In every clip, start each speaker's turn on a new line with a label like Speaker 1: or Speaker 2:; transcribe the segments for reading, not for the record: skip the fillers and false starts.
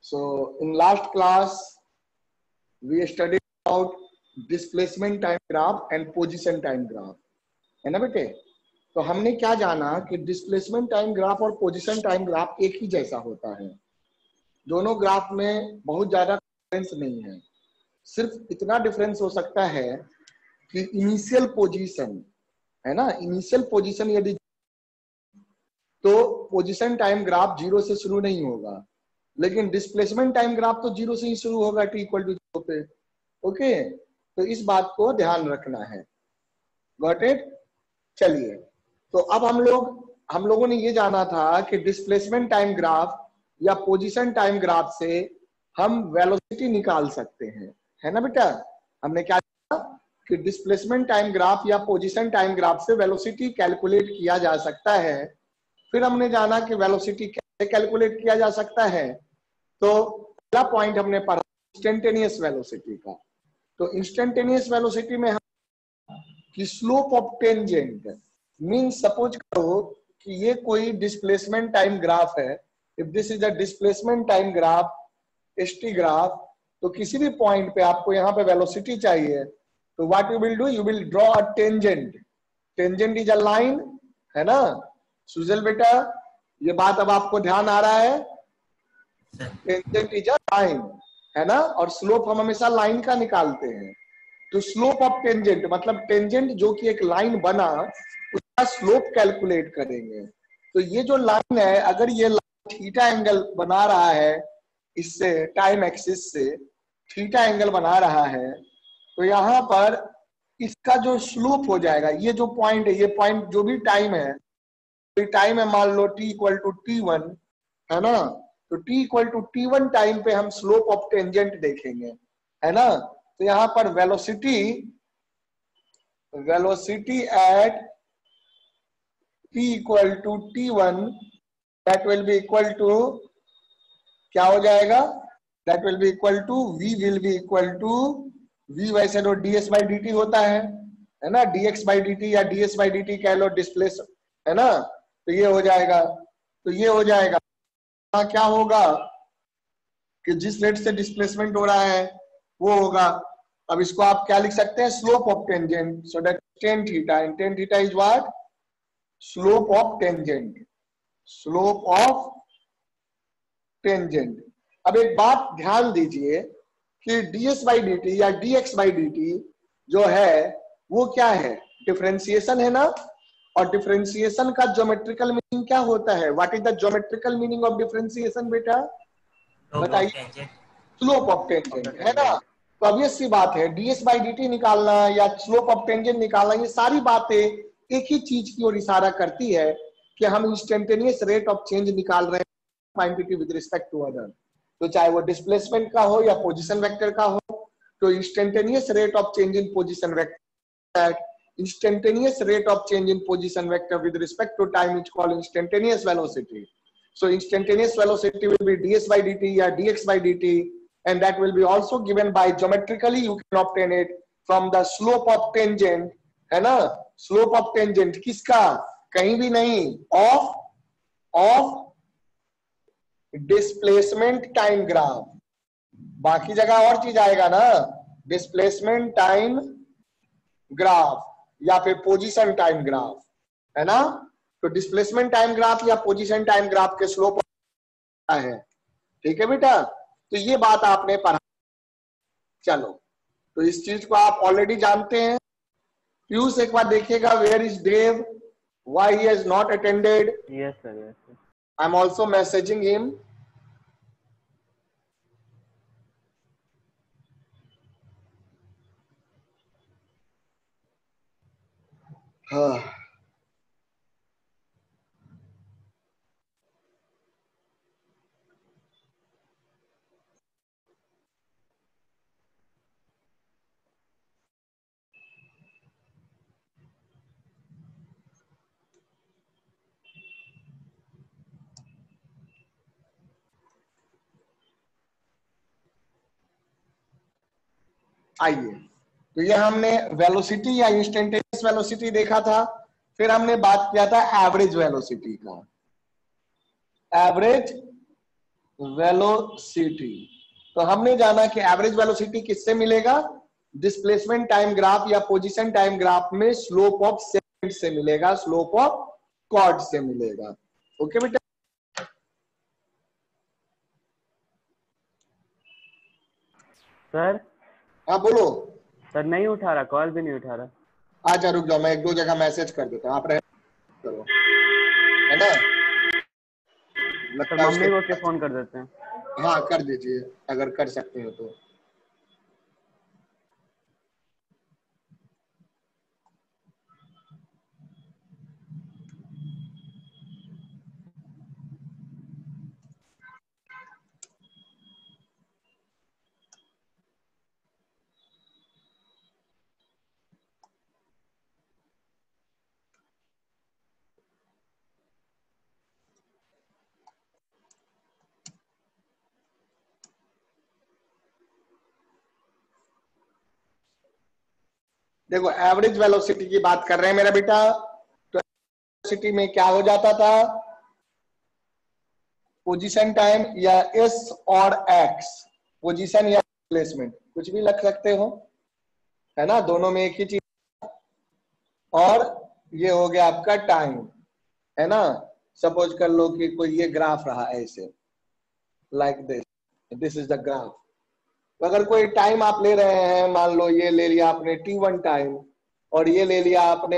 Speaker 1: So in last class, we studied about displacement time graph and position time graph, है ना बेटे? तो हमने क्या जाना कि डिस्प्लेसमेंट टाइम ग्राफ और पोजीशन टाइम ग्राफ एक ही जैसा होता है। दोनों ग्राफ में बहुत ज्यादा डिफरेंस नहीं है, सिर्फ इतना डिफरेंस हो सकता है कि इनिशियल पोजीशन है ना, इनिशियल पोजीशन यदि तो पोजीशन टाइम ग्राफ 0 से शुरू नहीं होगा, लेकिन डिस्प्लेसमेंट टाइम ग्राफ तो 0 से ही शुरू होगा t इक्वल टू 0 पे। ओके, तो इस बात को ध्यान रखना है। Got it? चलिए, तो अब हम लोगों ने ये जाना था कि डिस्प्लेसमेंट टाइम ग्राफ या पोजीशन टाइम ग्राफ से हम वेलोसिटी निकाल सकते हैं, है ना बेटा? हमने क्या किया कि डिस्प्लेसमेंट टाइम ग्राफ या पोजीशन टाइम ग्राफ से वेलोसिटी कैलकुलेट किया जा सकता है। फिर हमने जाना कि वेलोसिटी कैसे कैलकुलेट किया जा सकता है। तो पहला पॉइंट हमने पढ़ा इंस्टेंटेनियस वेलोसिटी का। तो इंस्टेंटेनियस वेलोसिटी में कि slope of tangent mean, suppose करो कि ये कोई डिस्प्लेसमेंट टाइम ग्राफ है। If this is a displacement time graph, st graph, तो किसी भी पॉइंट पे आपको यहाँ पे वेलोसिटी चाहिए, तो what you will do, you will draw a tangent. Tangent is a line, है ना सुजल बेटा? ये बात अब आपको ध्यान आ रहा है? टेंजेंट इज अ लाइन, है ना? और स्लोप हम हमेशा लाइन का निकालते हैं। तो स्लोप ऑफ टेंजेंट मतलब टेंजेंट जो कि एक लाइन बना, उसका स्लोप कैलकुलेट करेंगे। तो ये जो लाइन है, अगर ये लाइन थीटा एंगल बना रहा है, इससे टाइम एक्सिस से थीटा एंगल बना रहा है, तो यहाँ पर इसका जो स्लोप हो जाएगा, ये जो पॉइंट है, ये पॉइंट जो भी टाइम है, टाइम है मान लो t इक्वल टू t1, है ना? तो t equal to t1 time पे हम स्लोप ऑफ टेंजेंट देखेंगे, है ना? तो यहाँ पर velocity at t equal to t1 that will be equal to, क्या हो जाएगा? That will be equal to v will be equal to v, वैसे तो ds बाई dt होता है ना? dx बाई dt या ds बाई dt कह लो, डिस्प्लेस, है ना? तो ये हो जाएगा, तो ये हो जाएगा। क्या होगा कि जिस रेट से डिस्प्लेसमेंट हो रहा है वो होगा। अब इसको आप क्या लिख सकते हैं? Slope of tangent. So that tan theta, and tan theta is what? Slope of tangent, slope of tangent. अब एक बात ध्यान दीजिए कि ds बाई dt या dx बाई dt जो है वो क्या है? डिफरेंशिएशन है ना? और डिफरेंशिएशन का ज्योमेट्रिकल मीनिंग क्या होता है? What is the geometrical meaning of differentiation बेटा? बताइए। स्लोप ऑफ टेंजेंट, है ना? तो ऑब्वियस सी बात है, ds बाई dt निकालना या स्लोप ऑफ टेंजेंट निकालना, ये सारी बातें एक ही चीज की ओर इशारा करती है कि हम इंस्टेंटेनियस रेट ऑफ चेंज निकाल रहे हैं quantity with respect to other. तो चाहे वो डिस्प्लेसमेंट का हो या पोजीशन वेक्टर का हो, तो instantaneous rate of change in position vector, instantaneous rate of change in position vector with respect to time is called instantaneous velocity. So instantaneous velocity will be ds by dt या dx by dt, and that will be also given by geometrically you can obtain it from the slope of tangent, है ना? slope of tangent किसका? कहीं भी नहीं, of displacement time graph। बाकी जगह और चीज आएगा ना, displacement time ग्राफ या फिर पोजीशन टाइम ग्राफ, है ना? तो डिस्प्लेसमेंट टाइम ग्राफ या पोजीशन टाइम ग्राफ के स्लोप है, ठीक है बेटा? तो ये बात आपने पढ़ा। चलो, तो इस चीज को आप ऑलरेडी जानते हैं। पीयूष एक बार देखिएगा, where is Dev, why he has not attended?
Speaker 2: Yes sir, yes sir.
Speaker 1: I am also messaging him. हाँ, आइए। तो ये हमने वेलोसिटी या इंस्टेंटेनियस वेलोसिटी देखा था। फिर हमने बात किया था एवरेज वेलोसिटी का। Average velocity. तो हमने जाना कि एवरेज वेलोसिटी किससे मिलेगा, डिस्प्लेसमेंट टाइम ग्राफ या पोजीशन टाइम ग्राफ में स्लोप ऑफ सेकेंड से मिलेगा, स्लोप ऑफ कॉर्ड से मिलेगा। ओके बेटा।
Speaker 2: सर
Speaker 1: हाँ बोलो।
Speaker 2: सर नहीं उठा रहा, कॉल भी नहीं उठा रहा।
Speaker 1: आजा रुक जाओ, मैं एक दो जगह मैसेज कर देता हूँ, आप रह करो, है ना।
Speaker 2: सर
Speaker 1: लगता है
Speaker 2: मम्मी
Speaker 1: उसके,
Speaker 2: को के फोन कर देते हैं।
Speaker 1: हाँ कर दीजिए अगर कर सकते हो तो। देखो एवरेज वेलोसिटी की बात कर रहे हैं मेरा बेटा। तो वेलोसिटी में क्या हो जाता था, पोजीशन टाइम या एस और एक्स, पोजीशन या प्लेसमेंट, कुछ भी लग सकते हो, है ना, दोनों में एक ही चीज। और ये हो गया आपका टाइम, है ना। सपोज कर लो कि कोई ये ग्राफ रहा ऐसे, like this, this is the graph. तो अगर कोई टाइम आप ले रहे हैं, मान लो ये ले लिया आपने T1 टाइम और ये ले लिया आपने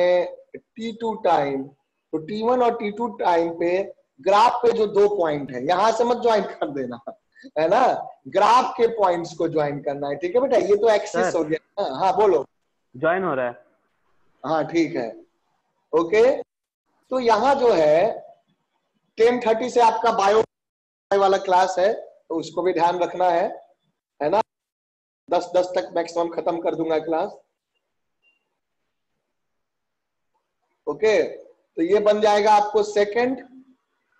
Speaker 1: T2 टाइम, तो T1 और T2 टाइम पे ग्राफ पे जो दो पॉइंट है, यहां से मत ज्वाइन कर देना, है ना, ग्राफ के पॉइंट्स को ज्वाइन करना है, ठीक है बेटा। ये तो एक्सिस
Speaker 2: सर
Speaker 1: हो गया। हाँ बोलो।
Speaker 2: ज्वाइन हो रहा है।
Speaker 1: हाँ ठीक है, ओके। तो यहाँ जो है 10:30 से आपका बायो वाला क्लास है, तो उसको भी ध्यान रखना है ना। 10:10 तक मैक्सिमम खत्म कर दूंगा क्लास। ओके, तो ये बन जाएगा आपको सेकंड।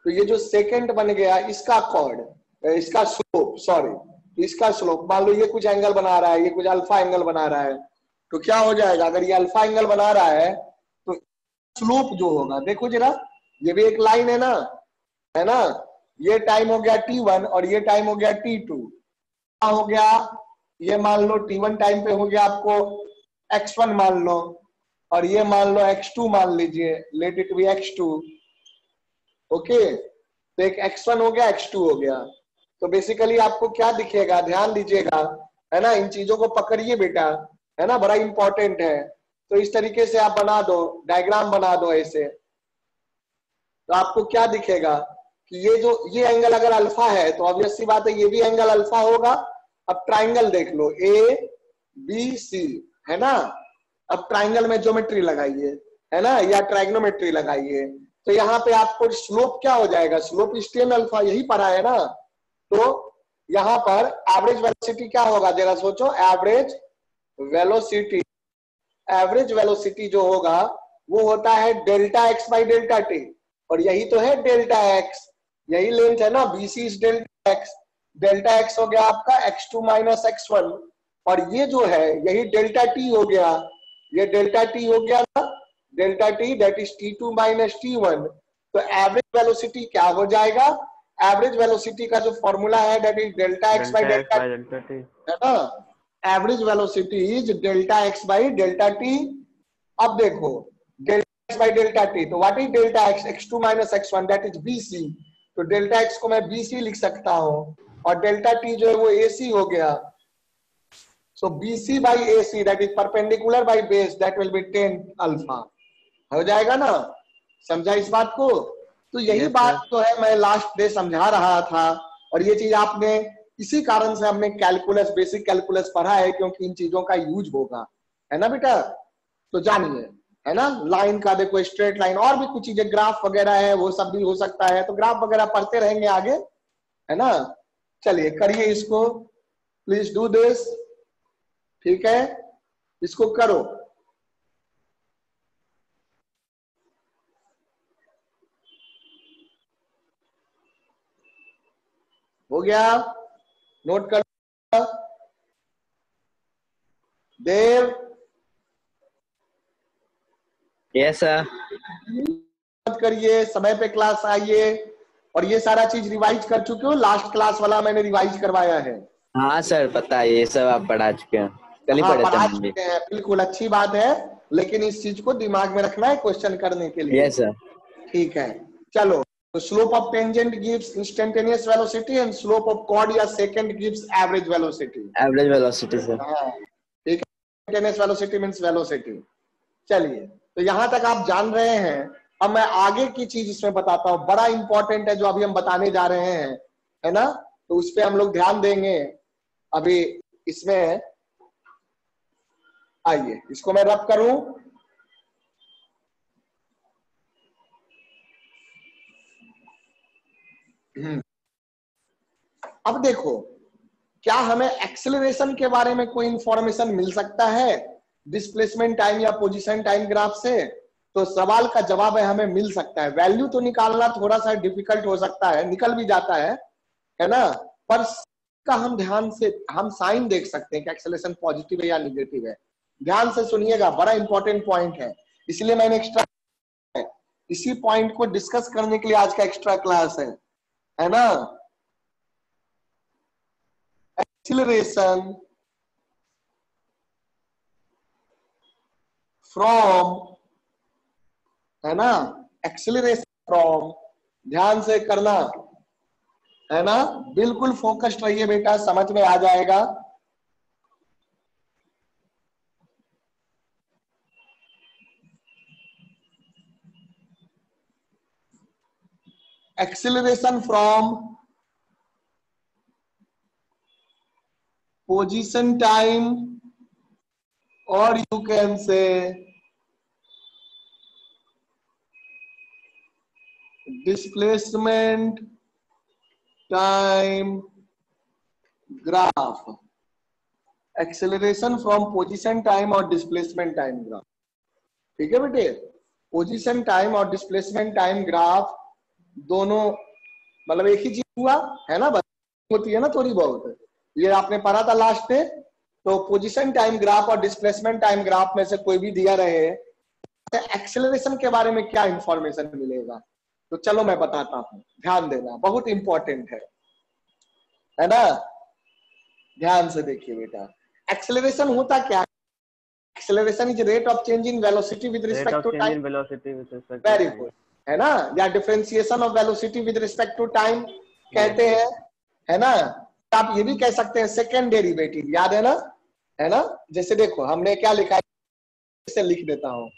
Speaker 1: तो ये जो सेकंड बन गया, इसका कॉर्ड, इसका स्लोप, सॉरी इसका स्लोप, मान लो ये कुछ एंगल बना रहा है, ये कुछ अल्फा एंगल बना रहा है, तो क्या हो जाएगा, अगर ये अल्फा एंगल बना रहा है तो स्लोप जो होगा, देखो जरा, ये भी एक लाइन है ना। ये टाइम हो गया T1 और ये टाइम हो गया T2। क्या हो गया, ये मान लो T1 टाइम पे हो गया आपको x1 मान लो, और ये मान लो x2 मान लीजिए, let it be x2। Okay, तो एक x1 हो गया, x2 हो गया। तो बेसिकली आपको क्या दिखेगा, ध्यान दीजिएगा, है ना, इन चीजों को पकड़िए बेटा, है ना, बड़ा इंपॉर्टेंट है। तो इस तरीके से आप बना दो, डायग्राम बना दो ऐसे। तो आपको क्या दिखेगा कि ये एंगल अगर अल्फा है तो ऑब्वियस सी बात है ये भी एंगल अल्फा होगा। अब ट्राइंगल देख लो, ABC, है ना। अब ट्राइंगल में ज्योमेट्री लगाइए, है ना, या ट्राइग्नोमेट्री लगाइए। तो यहाँ पे आपको स्लोप क्या हो जाएगा, स्लोप इज tan अल्फा, यही पढ़ा है ना। तो यहाँ पर एवरेज वेलोसिटी क्या होगा, जरा सोचो, वेलोसिटी एवरेज वेलोसिटी जो होगा वो होता है delta x by delta T, और यही तो है डेल्टा एक्स, यही लेंथ है ना, BC is delta x. Delta x हो गया आपका x2 माइनस x1, और ये जो है यही डेल्टा टी हो गया, ये डेल्टा टी हो गया ना, delta T that is T2 minus T1। तो एवरेज वेलोसिटी क्या हो जाएगा, एवरेज वेलोसिटी का जो फॉर्मूला है that is delta x by
Speaker 2: delta x
Speaker 1: delta,
Speaker 2: by delta t.
Speaker 1: है ना। Average velocity is delta x by delta t. अब देखो delta x by delta t, तो what is delta x, x2 minus x1 that is BC। तो delta x को मैं BC लिख सकता हूं, और डेल्टा टी जो है वो AC हो गया। सो BC by AC that is perpendicular by base that will B tan alpha, हो जाएगा ना। समझा इस बात को। तो यही
Speaker 2: यस
Speaker 1: बात
Speaker 2: सर।
Speaker 1: जो है मैं लास्ट डे समझा रहा था, और ये चीज आपने, इसी कारण से हमने कैलकुलस, बेसिक कैलकुलस पढ़ा है, क्योंकि इन चीजों का यूज होगा, है ना बेटा। तो जानिए, है ना, लाइन का देखो, स्ट्रेट लाइन, और भी कुछ चीजें, ग्राफ वगैरह है, वो सब भी हो सकता है, तो ग्राफ वगैरह पढ़ते रहेंगे आगे, है ना। चलिए करिए इसको, प्लीज डू दिस, ठीक है, इसको करो। हो गया, नोट कर देव।
Speaker 3: Yes sir.
Speaker 1: मत करिए, समय पे क्लास आइए, और ये सारा चीज रिवाइज कर चुके हो? लास्ट क्लास वाला मैंने रिवाइज करवाया है।
Speaker 3: हाँ सर पता है, ये सब आप पढ़ा चुके हैं, कल ही
Speaker 1: हाँ
Speaker 3: पढ़े थे
Speaker 1: पढ़ा
Speaker 3: हम भी।
Speaker 1: चुके हैं, बिल्कुल अच्छी बात है, लेकिन इस चीज को दिमाग में रखना है क्वेश्चन करने के लिए।
Speaker 3: Yes sir.
Speaker 1: ठीक है, चलो। तो slope of tangent gives instantaneous velocity and slope of chord या secant gives average velocity.
Speaker 3: Average velocity sir.
Speaker 1: हाँ ठीक है, इंस्टेंटेनियस वेलोसिटी मींस वेलोसिटी। चलिए, तो यहां तक आप जान रहे हैं। अब मैं आगे की चीज इसमें बताता हूं, बड़ा इंपॉर्टेंट है जो अभी हम बताने जा रहे हैं, है ना? तो उस पर हम लोग ध्यान देंगे अभी इसमें। आइए इसको मैं रब करूं। अब देखो, क्या हमें एक्सेलरेशन के बारे में कोई इंफॉर्मेशन मिल सकता है डिस्प्लेसमेंट टाइम या पोजीशन टाइम ग्राफ से? तो सवाल का जवाब है हमें मिल सकता है। वैल्यू तो निकालना थोड़ा सा डिफिकल्ट हो सकता है, निकल भी जाता है ना? पर का हम ध्यान से हम साइन देख सकते हैं कि एक्सेलरेशन पॉजिटिव है या निगेटिव है। ध्यान से सुनिएगा, बड़ा इंपॉर्टेंट पॉइंट है, इसलिए मैंने एक्स्ट्रा इसी पॉइंट को डिस्कस करने के लिए आज का एक्स्ट्रा क्लास है ना? एक्सेलरेशन फ्रॉम, है ना? एक्सेलरेशन फ्रॉम, ध्यान से करना, है ना? बिल्कुल फोकस्ड रहिए बेटा, समझ में आ जाएगा। एक्सेलरेशन फ्रॉम पोजीशन टाइम, और you can say displacement time graph. Acceleration from position time और डिस्प्लेसमेंट टाइम ग्राफ, ठीक है बेटे? पोजीशन टाइम और डिस्प्लेसमेंट टाइम ग्राफ दोनों मतलब एक ही चीज हुआ, है ना? बस होती है ना थोड़ी बहुत, ये आपने पढ़ा था लास्ट में। तो पोजीशन टाइम ग्राफ और डिस्प्लेसमेंट टाइम ग्राफ में से कोई भी दिया रहे, एक्सेलरेशन के बारे में क्या इंफॉर्मेशन मिलेगा? तो चलो मैं बताता हूं, ध्यान देना, बहुत इंपॉर्टेंट है ना? ध्यान से देखिए बेटा, एक्सेलरेशन होता क्या है? Acceleration is rate of change in velocity with respect to time.
Speaker 2: Velocity with respect to
Speaker 1: very
Speaker 2: time.
Speaker 1: Good, है ना? या differentiation of velocity with respect to time कहते हैं, है ना? आप ये भी कह सकते हैं सेकेंड डेरिवेटिव, याद है ना? जैसे देखो हमने क्या लिखा है, इसे लिख देता हूं,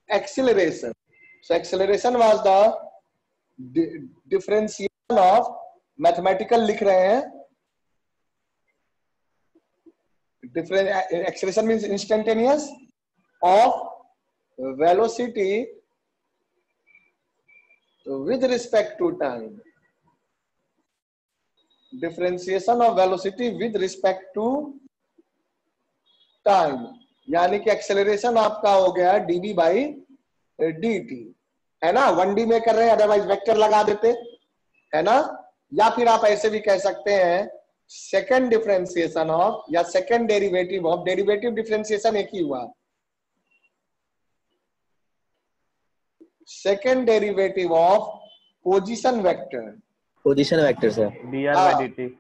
Speaker 1: acceleration. So acceleration was the differentiation of, mathematical लिख रहे हैं, acceleration means instantaneous of velocity with respect to time. Differentiation of velocity with respect to time, यानी कि एक्सेलरेशन आपका हो गया dv by dt, है ना? 1D में कर रहे हैं, अदरवाइज वेक्टर लगा देते, है ना? या फिर आप ऐसे भी कह सकते हैं सेकंड डिफरेंशिएशन ऑफ या second derivative of, derivative differentiation एक ही हुआ, second derivative of position vector.
Speaker 3: Position vector sir.
Speaker 2: dr by dt।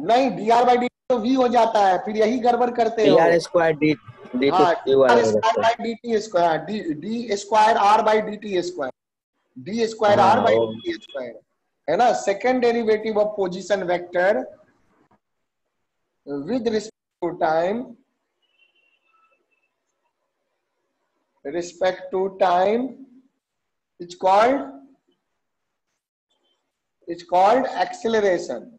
Speaker 1: नहीं, dr by dt तो v हो जाता है, फिर यही गड़बड़ करते हो।
Speaker 3: dr स्क्वायर डी dt
Speaker 1: हाँ,
Speaker 3: वाला
Speaker 1: r
Speaker 3: होगा
Speaker 1: square
Speaker 3: sir.
Speaker 1: By dt square, d square r by dt square, d square r by dt square, है ना? Second derivative of position vector with respect to time, respect to time is called acceleration।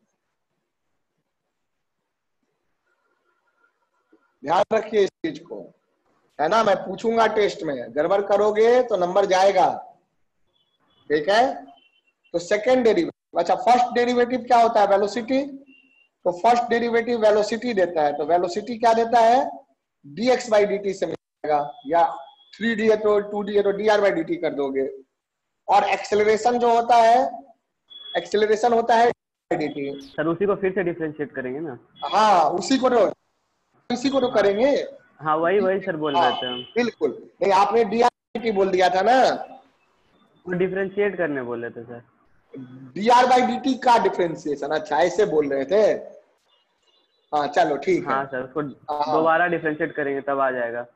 Speaker 1: ध्यान रखिए इस चीज को, है ना? मैं पूछूंगा टेस्ट में, गड़बड़ करोगे तो नंबर जाएगा, ठीक है? तो सेकंड डेरिवेटिव, अच्छा फर्स्ट डेरिवेटिव क्या होता है? वेलोसिटी। तो फर्स्ट डेरिवेटिव वेलोसिटी देता है, तो वेलोसिटी क्या देता है? dx by dt से मिलेगा, या 3d है तो 2d है तो dr by dt कर दोगे। और एक्सेलरेशन जो होता है, एक्सेलरेशन होता है dt।
Speaker 2: सर उसी को फिर से डिफरेंशिएट करेंगे ना?
Speaker 1: हाँ उसी को तो करेंगे।
Speaker 2: हाँ वही सर बोल रहे थे हम।
Speaker 1: बिल्कुल नहीं, आपने dr dt बोल दिया था ना,
Speaker 2: वो डिफरेंशिएट करने बोले थे सर।
Speaker 1: dr by dt का डिफरेंशिएशन, अच्छा ऐसे बोल रहे थे। हाँ चलो ठीक है।
Speaker 2: हाँ सर, उसको
Speaker 1: हाँ
Speaker 2: दोबारा डिफरेंशिएट करेंगे तब आ जाएगा।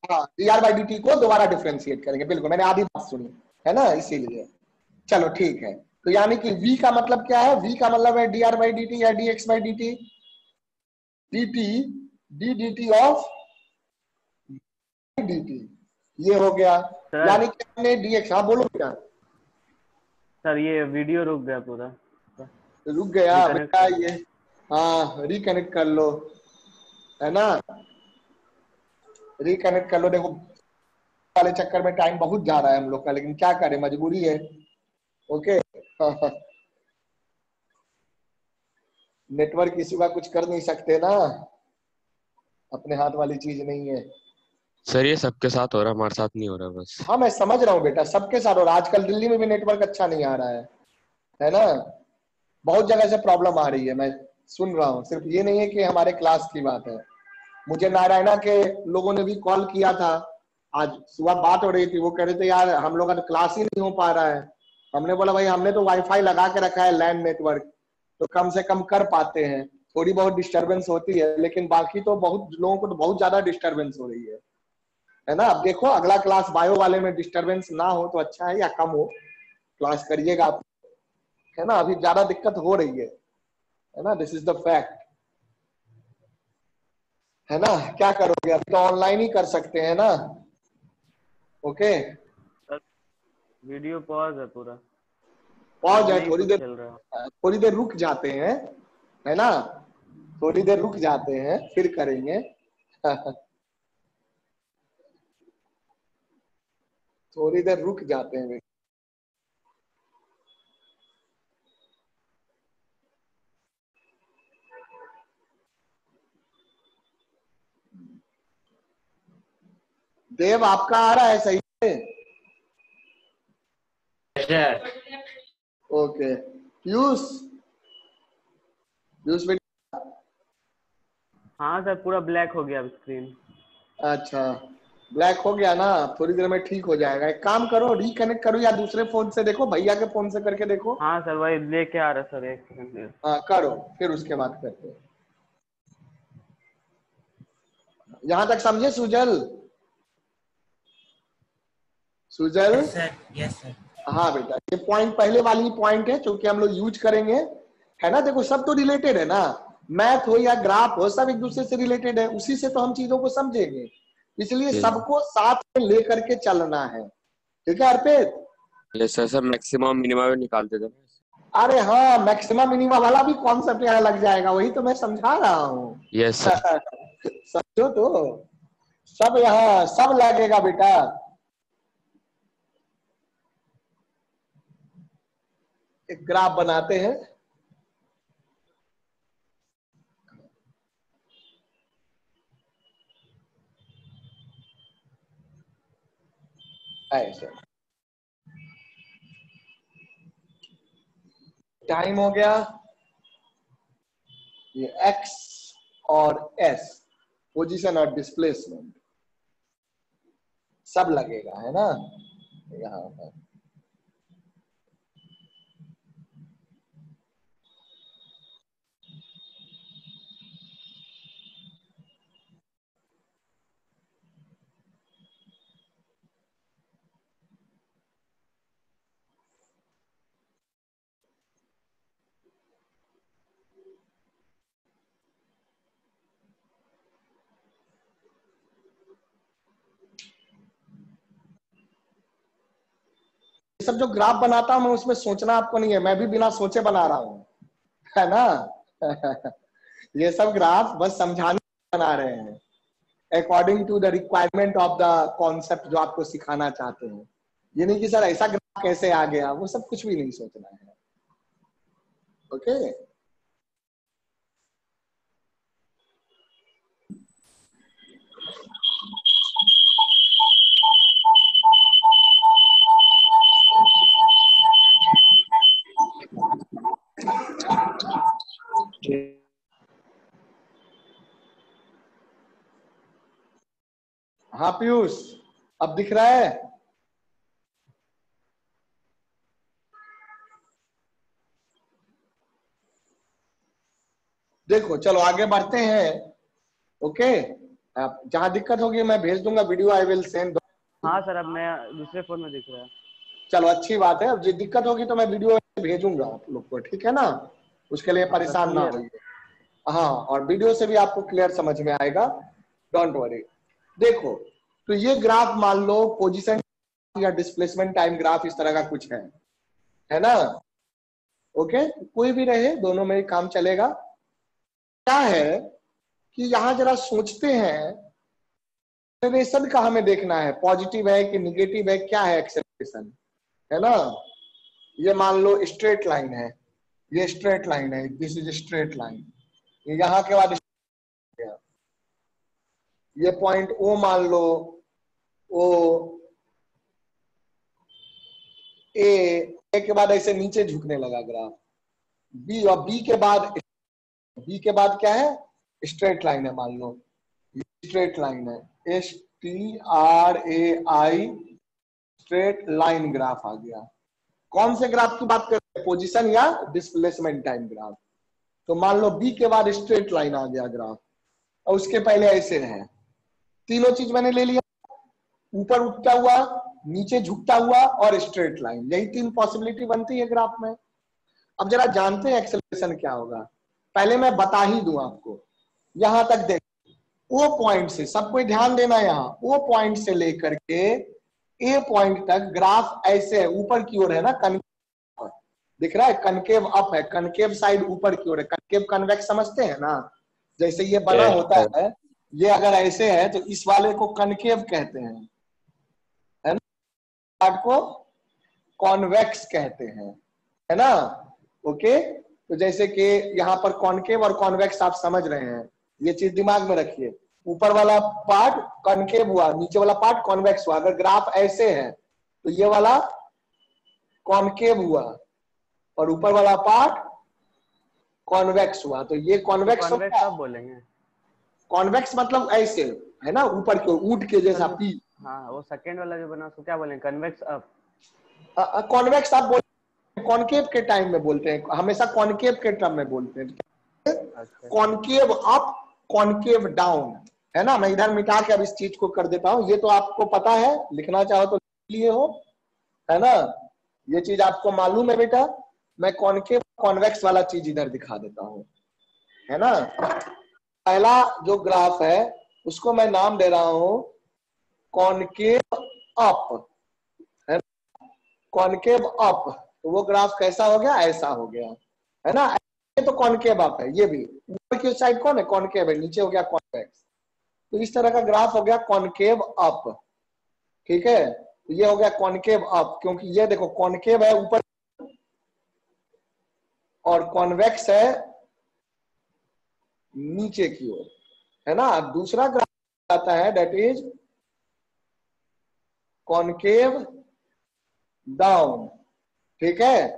Speaker 1: हाँ, dr by dt को दोबारा डिफरेंशिएट करेंगे, बिल्कुल मैंने आधी बात सुनी है ना, इसीलिए। चलो ठीक है, तो यानी कि v का मतलब क्या है? v का मतलब है dr by dt या dx by dt, dt d dt of dt, ये हो गया।
Speaker 2: सर
Speaker 1: यानी कि हमने dx, हाँ बोलो क्या,
Speaker 2: सर ये वीडियो रुक गया पूरा।
Speaker 1: रुक गया
Speaker 2: रिकनेक्ट
Speaker 1: बेटा
Speaker 2: कर।
Speaker 1: ये। हाँ रिकनेक्ट कर लो, है ना, रिकनेक्ट कर लो। देखो वाले चक्कर में टाइम बहुत जा रहा है हम लोग का, लेकिन क्या करें, मजबूरी है। ओके नेटवर्क इसी का कुछ कर नहीं सकते ना, अपने हाथ वाली चीज नहीं है।
Speaker 4: सर ये सबके साथ हो रहा है, हमारे साथ नहीं हो रहा बस।
Speaker 1: हाँ मैं समझ रहा हूँ बेटा, सबके साथ, और आजकल दिल्ली में भी नेटवर्क अच्छा नहीं आ रहा है ना, बहुत जगह से प्रॉब्लम आ रही है, मैं सुन रहा हूँ। सिर्फ ये नहीं है कि हमारे क्लास की बात है, मुझे नारायणा के लोगों ने भी कॉल किया था, आज सुबह बात हो रही थी, वो कह रहे थे यार हम लोग का तो क्लास ही नहीं हो पा रहा है। हमने बोला भाई हमने तो वाईफाई लगा के रखा है, लैंड नेटवर्क, तो कम से कम कर पाते हैं। थोड़ी बहुत डिस्टरबेंस होती है, लेकिन बाकी तो बहुत लोगों को तो बहुत ज्यादा डिस्टरबेंस हो रही है ना। अब देखो अगला क्लास बायो वाले में डिस्टरबेंस ना हो तो अच्छा है, या कम हो, क्लास करिएगा आप, है ना। अभी ज्यादा दिक्कत हो रही है ना, दिस इज द फैक्ट, है ना। क्या करोगे, अभी तो ऑनलाइन ही कर सकते हैं ना। ओके
Speaker 2: सर वीडियो पॉज है पूरा,
Speaker 1: पहुंच जाए,
Speaker 2: नहीं
Speaker 1: थोड़ी
Speaker 2: कुछ
Speaker 1: देर,
Speaker 2: चल रहा।
Speaker 1: थोड़ी देर रुक जाते हैं, है ना, थोड़ी देर रुक जाते हैं फिर करेंगे थोड़ी देर रुक जाते हैं। देव आपका आ रहा है सही से? ओके पीयूष, पीयूष बेटा,
Speaker 2: हाँ सर पूरा ब्लैक हो गया अब स्क्रीन।
Speaker 1: अच्छा ब्लैक हो गया ना, थोड़ी देर में ठीक हो जाएगा। एक काम करो, रिकनेक्ट करो, या दूसरे फोन से देखो, भैया के फोन से करके देखो।
Speaker 2: हाँ सर वही लेके आ रहा सर, एक सेकंड।
Speaker 1: हाँ करो, फिर उसके बाद करते हैं। यहां तक समझे सुजल? Sujal
Speaker 5: yes sir.
Speaker 1: हाँ बेटा, ये पॉइंट पहले वाली पॉइंट है, क्योंकि हम लोग यूज करेंगे, है ना। देखो सब तो रिलेटेड है ना, मैथ हो या ग्राफ हो, सब एक दूसरे से रिलेटेड है, उसी से तो हम चीजों को समझेंगे, इसलिए
Speaker 4: यस
Speaker 1: सबको साथ में लेकर के चलना है। ठीक है अर्पित?
Speaker 4: यस सर, मैक्सिमम मिनिमम निकालते थे ना।
Speaker 1: अरे हाँ, मैक्सिमम मिनिमम वाला भी कॉन्सेप्ट यहाँ लग जाएगा, वही तो मैं समझा रहा हूँ
Speaker 4: यस सर।
Speaker 1: समझो तो, सब यहाँ सब लगेगा बेटा। एक ग्राफ बनाते हैं, ऐसे टाइम हो गया, ये x और s, पोजीशन और डिस्प्लेसमेंट सब लगेगा, है ना, यहाँ पर। ये सब जो ग्राफ बनाता हूं मैं, उसमें सोचना आपको नहीं है, मैं भी बिना सोचे बना रहा हूं, है ना ये सब ग्राफ बस समझाने बना रहे हैं, according to the requirement of the concept जो आपको सिखाना चाहते हैं। ये नहीं कि सर ऐसा ग्राफ कैसे आ गया, वो सब कुछ भी नहीं सोचना है। ओके हाँ पीयूष, अब दिख रहा है? देखो चलो आगे बढ़ते हैं। ओके, जहां दिक्कत होगी मैं भेज दूंगा वीडियो, आई विल सेंड।
Speaker 2: हाँ सर, अब मैं दूसरे फोन में दिख रहा है।
Speaker 1: चलो अच्छी बात है, अब जो दिक्कत होगी तो मैं वीडियो भेजूंगा आप लोग को, ठीक है ना, उसके लिए
Speaker 2: हाँ सर,
Speaker 1: परेशान ना
Speaker 2: क्लियर।
Speaker 1: होइए। हाँ, और वीडियो से भी आपको क्लियर समझ में आएगा, डोंट वरी। देखो, तो ये ग्राफ मान लो पोजीशन या डिस्प्लेसमेंट टाइम ग्राफ इस तरह का कुछ है ना। ओके, कोई भी रहे, दोनों में काम चलेगा। क्या है कि यहां जरा सोचते हैं, एक्सेलरेशन का हमें देखना है, पॉजिटिव है कि निगेटिव है, क्या है एक्सेलरेशन, है ना। ये मान लो स्ट्रेट लाइन है, ये स्ट्रेट लाइन है, दिस इज स्ट्रेट लाइन, यहां के बाद ये पॉइंट ओ मान लो, ओ ए के बाद ऐसे नीचे झुकने लगा ग्राफ, बी, और बी के बाद क्या है, स्ट्रेट लाइन है, मान लो स्ट्रेट लाइन है, STRAI, स्ट्रेट लाइन ग्राफ आ गया। कौन से ग्राफ की बात कर रहे हैं, पोजीशन या डिस्प्लेसमेंट टाइम ग्राफ। तो मान लो बी के बाद स्ट्रेट लाइन आ गया ग्राफ, और उसके पहले ऐसे है, तीनों चीज मैंने ले लिया, ऊपर उठता हुआ, नीचे झुकता हुआ और स्ट्रेट लाइन, यही तीन पॉसिबिलिटी बनती है ग्राफ में। अब जरा जानते हैं एक्सेलरेशन क्या होगा, पहले मैं बता ही दूं आपको। यहां तक देख, ओ पॉइंट से, सब कोई ध्यान देना, यहाँ ओ पॉइंट से लेकर के ए पॉइंट तक ग्राफ ऐसे है, ऊपर की ओर है ना, कनकेव दिख रहा है, कनकेव अप है, कनकेव साइड ऊपर की ओर है, कनकेव कन्वेक्स समझते हैं ना, जैसे ये बना होता है, ये अगर ऐसे है तो इस वाले को कनकेव कहते हैं, है ना, पार्ट को कॉन्वेक्स कहते हैं, है ना। ओके, तो जैसे कि यहाँ पर कॉनकेव और कॉन्वेक्स आप समझ रहे हैं, ये चीज दिमाग में रखिए, ऊपर वाला पार्ट कॉनकेव हुआ, नीचे वाला पार्ट कॉन्वेक्स हुआ। अगर ग्राफ ऐसे है तो ये वाला कॉनकेव हुआ और ऊपर वाला पार्ट कॉन्वेक्स हुआ, तो ये कॉन्वेक्स हो
Speaker 2: कॉन्वेक्स
Speaker 1: गया।
Speaker 2: आप बोलेंगे?
Speaker 1: कॉन्वेक्स मतलब ऐसे है ना, ऊपर की ओर, ऊंट के जैसा पी।
Speaker 2: हाँ, वो सेकंड वाला जो बना उसको क्या बोलेंगे, कन्वेक्स अप?
Speaker 1: कॉन्वेक्स आप बोलते हैं, कॉनकेव के टाइम में बोलते हैं, हमेशा कॉनकेव के टर्म में बोलते हैं,
Speaker 2: अच्छा।
Speaker 1: कॉनकेव अप, कॉनकेव डाउन, है ना। मैं इधर मिटा के अब इस चीज को कर देता हूं, ये तो आपको पता है, लिखना चाहो तो लिख लिए हो, है ना, ये चीज आपको मालूम है बेटा। मैं कॉनकेव कॉन्वेक्स वाला चीज इधर दिखा देता हूं, है ना। पहला जो ग्राफ है उसको मैं नाम दे रहा हूं कॉनकेव अप, है ना, कॉनकेव अप। तो वो ग्राफ कैसा हो गया, ऐसा हो गया, है ना। ये तो कॉनकेव अप है, ये भी ऊपर की साइड कौन है, कॉनकेव है, नीचे हो गया कॉन्वेक्स। तो इस तरह का ग्राफ हो गया कॉनकेव अप, ठीक है। तो ये हो गया कॉनकेव अप, क्योंकि ये देखो कॉनकेव है ऊपर और कॉन्वेक्स है नीचे की ओर, है ना। दूसरा ग्राफ आता है दैट इज कॉनकेव डाउन, ठीक है,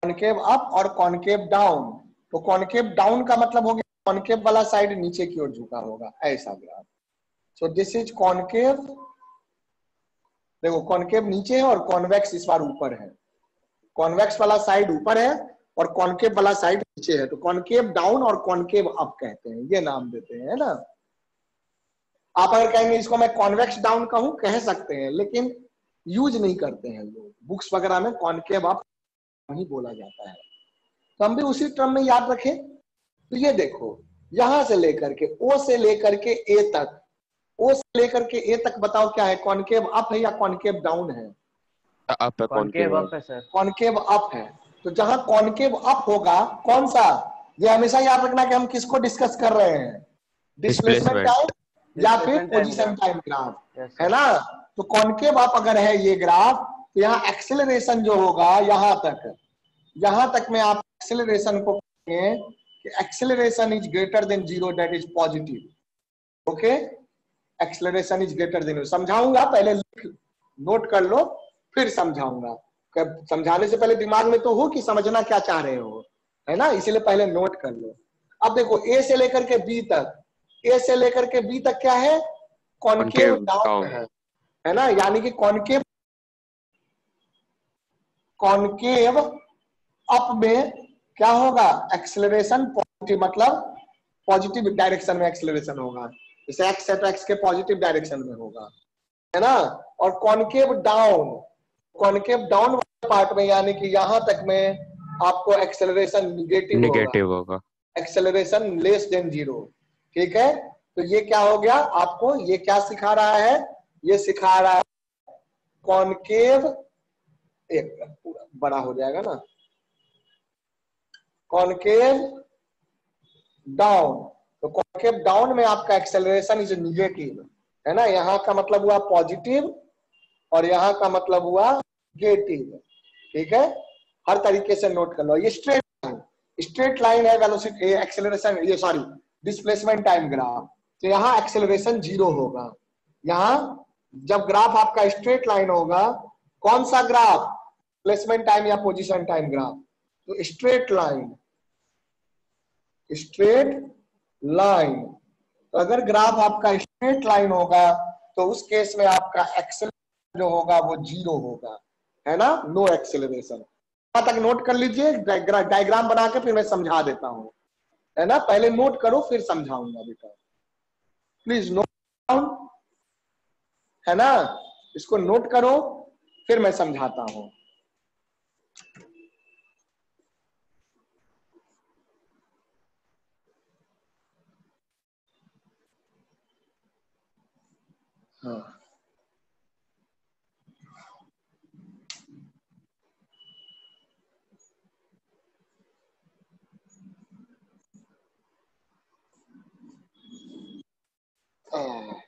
Speaker 1: कॉनकेव अप और कॉनकेव डाउन। तो कॉनकेव डाउन का मतलब हो गया कॉनकेव वाला साइड नीचे की ओर झुका होगा, ऐसा graph. So this is concave, देखो कॉनकेव नीचे है और कॉन्वेक्स इस बार ऊपर है, कॉन्वेक्स वाला साइड ऊपर है और कॉनकेव वाला साइड नीचे है, तो कॉनकेव डाउन और कॉनकेव अप कहते हैं, ये नाम देते हैं, है ना। आप अगर कहेंगे इसको मैं कॉन्वेक्स डाउन कहूं, कह सकते हैं, लेकिन यूज नहीं करते हैं लोग, बुक्स वगैरह में कॉनकेव अप नहीं बोला जाता है, तो हम भी उसी टर्म में याद रखें। तो ये देखो, यहां से लेकर के ओ से लेकर के ए तक, ओ से लेकर के ए तक बताओ क्या है, कॉनकेव अप है या कॉनकेव डाउन है,
Speaker 4: अप है,
Speaker 2: कॉनकेव अप है सर।
Speaker 1: कॉनकेव अप है। तो जहां कॉनकेव अप होगा, कौन सा, ये हमेशा याद रखना कि हम किसको डिस्कस कर रहे हैं, डिस्प्लेसमेंट
Speaker 4: डिस्प्लेसमेंट।
Speaker 1: टाइम या फिर
Speaker 2: Displacement time
Speaker 1: position
Speaker 2: graph।
Speaker 1: Time graph,
Speaker 2: Yes,
Speaker 1: है
Speaker 2: sir।
Speaker 1: ना। तो कॉनकेव अप अगर है ये ग्राफ, तो यहाँ एक्सेलरेशन जो होगा यहां तक में आप एक्सेलरेशन को कहेंगे कि acceleration is greater than zero, that is positive. Okay, acceleration is greater than, समझाऊंगा, पहले नोट कर लो फिर समझाऊंगा। समझाने से पहले दिमाग में तो हो कि समझना क्या चाह रहे हो, है ना, इसीलिए पहले नोट कर लो। अब देखो ए से लेकर के बी तक, ए से लेकर के बी तक क्या है, कॉनकेव
Speaker 4: कॉनकेव
Speaker 1: डाउन
Speaker 4: डाउन।
Speaker 1: है ना, यानी कि कॉनकेव अप में क्या होगा, एक्सेलरेशन पॉजिटिव, मतलब पॉजिटिव डायरेक्शन में एक्सेलरेशन होगा, जैसे एक्स है तो एक्स के पॉजिटिव डायरेक्शन में होगा, है ना। और कॉनकेव डाउन, कॉनकेव डाउन वाले पार्ट में यानी कि यहां तक में आपको एक्सेलरेशन निगेटिव होगा,
Speaker 4: निगेटिव होगा।
Speaker 1: Acceleration less than 0। ठीक है, तो ये क्या हो गया, आपको ये क्या सिखा रहा है, ये सिखा रहा है कॉनकेव, एक पूरा बड़ा हो जाएगा ना, कॉनकेव डाउन। तो कॉनकेव डाउन में आपका एक्सेलरेशन इज निगेटिव, है ना, यहाँ का मतलब हुआ पॉजिटिव और यहाँ का मतलब हुआ नेगेटिव। ठीक है, हर तरीके से नोट कर लो। ये स्ट्रेट लाइन है वेलोसिटी एक्सेलरेशन, ये सॉरी डिस्प्लेसमेंट टाइम ग्राफ। तो यहाँ एक्सेलरेशन 0 होगा। यहाँ जब ग्राफ आपका स्ट्रेट लाइन होगा, कौन सा ग्राफ, प्लेसमेंट टाइम या पोजीशन टाइम ग्राफ, तो स्ट्रेट लाइन, स्ट्रेट लाइन। तो अगर ग्राफ आपका स्ट्रेट लाइन होगा तो उस केस में आपका एक्सेलरेशन जो होगा वो 0 होगा, है ना, नो एक्सेलरेशन। तक नोट कर लीजिए, डायग्राम बना के फिर मैं समझा देता हूं, है ना, पहले नोट करो फिर समझाऊंगा बेटा, प्लीज नोट डाउन, है ना, इसको नोट करो फिर मैं समझाता हूं। हाँ, हाँ।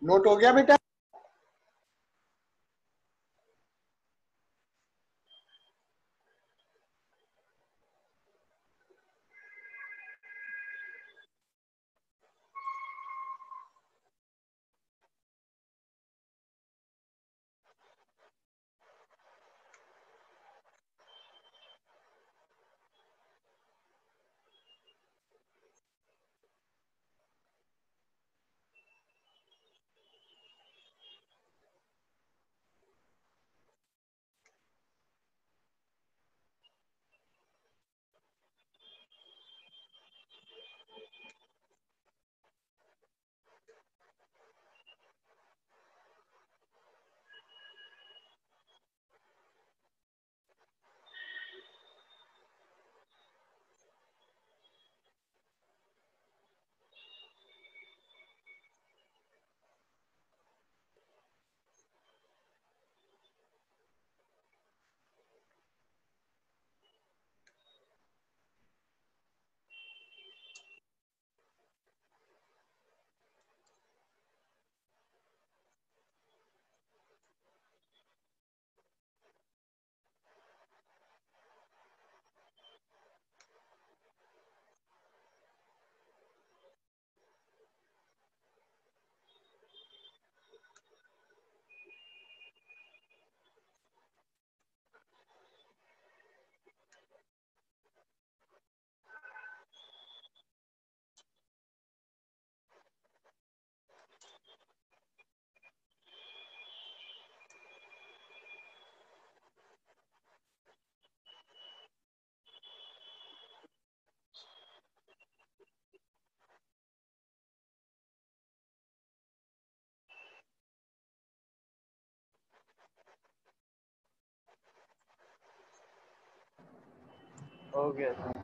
Speaker 1: नोट हो गया बेटा?
Speaker 2: हो गया सर।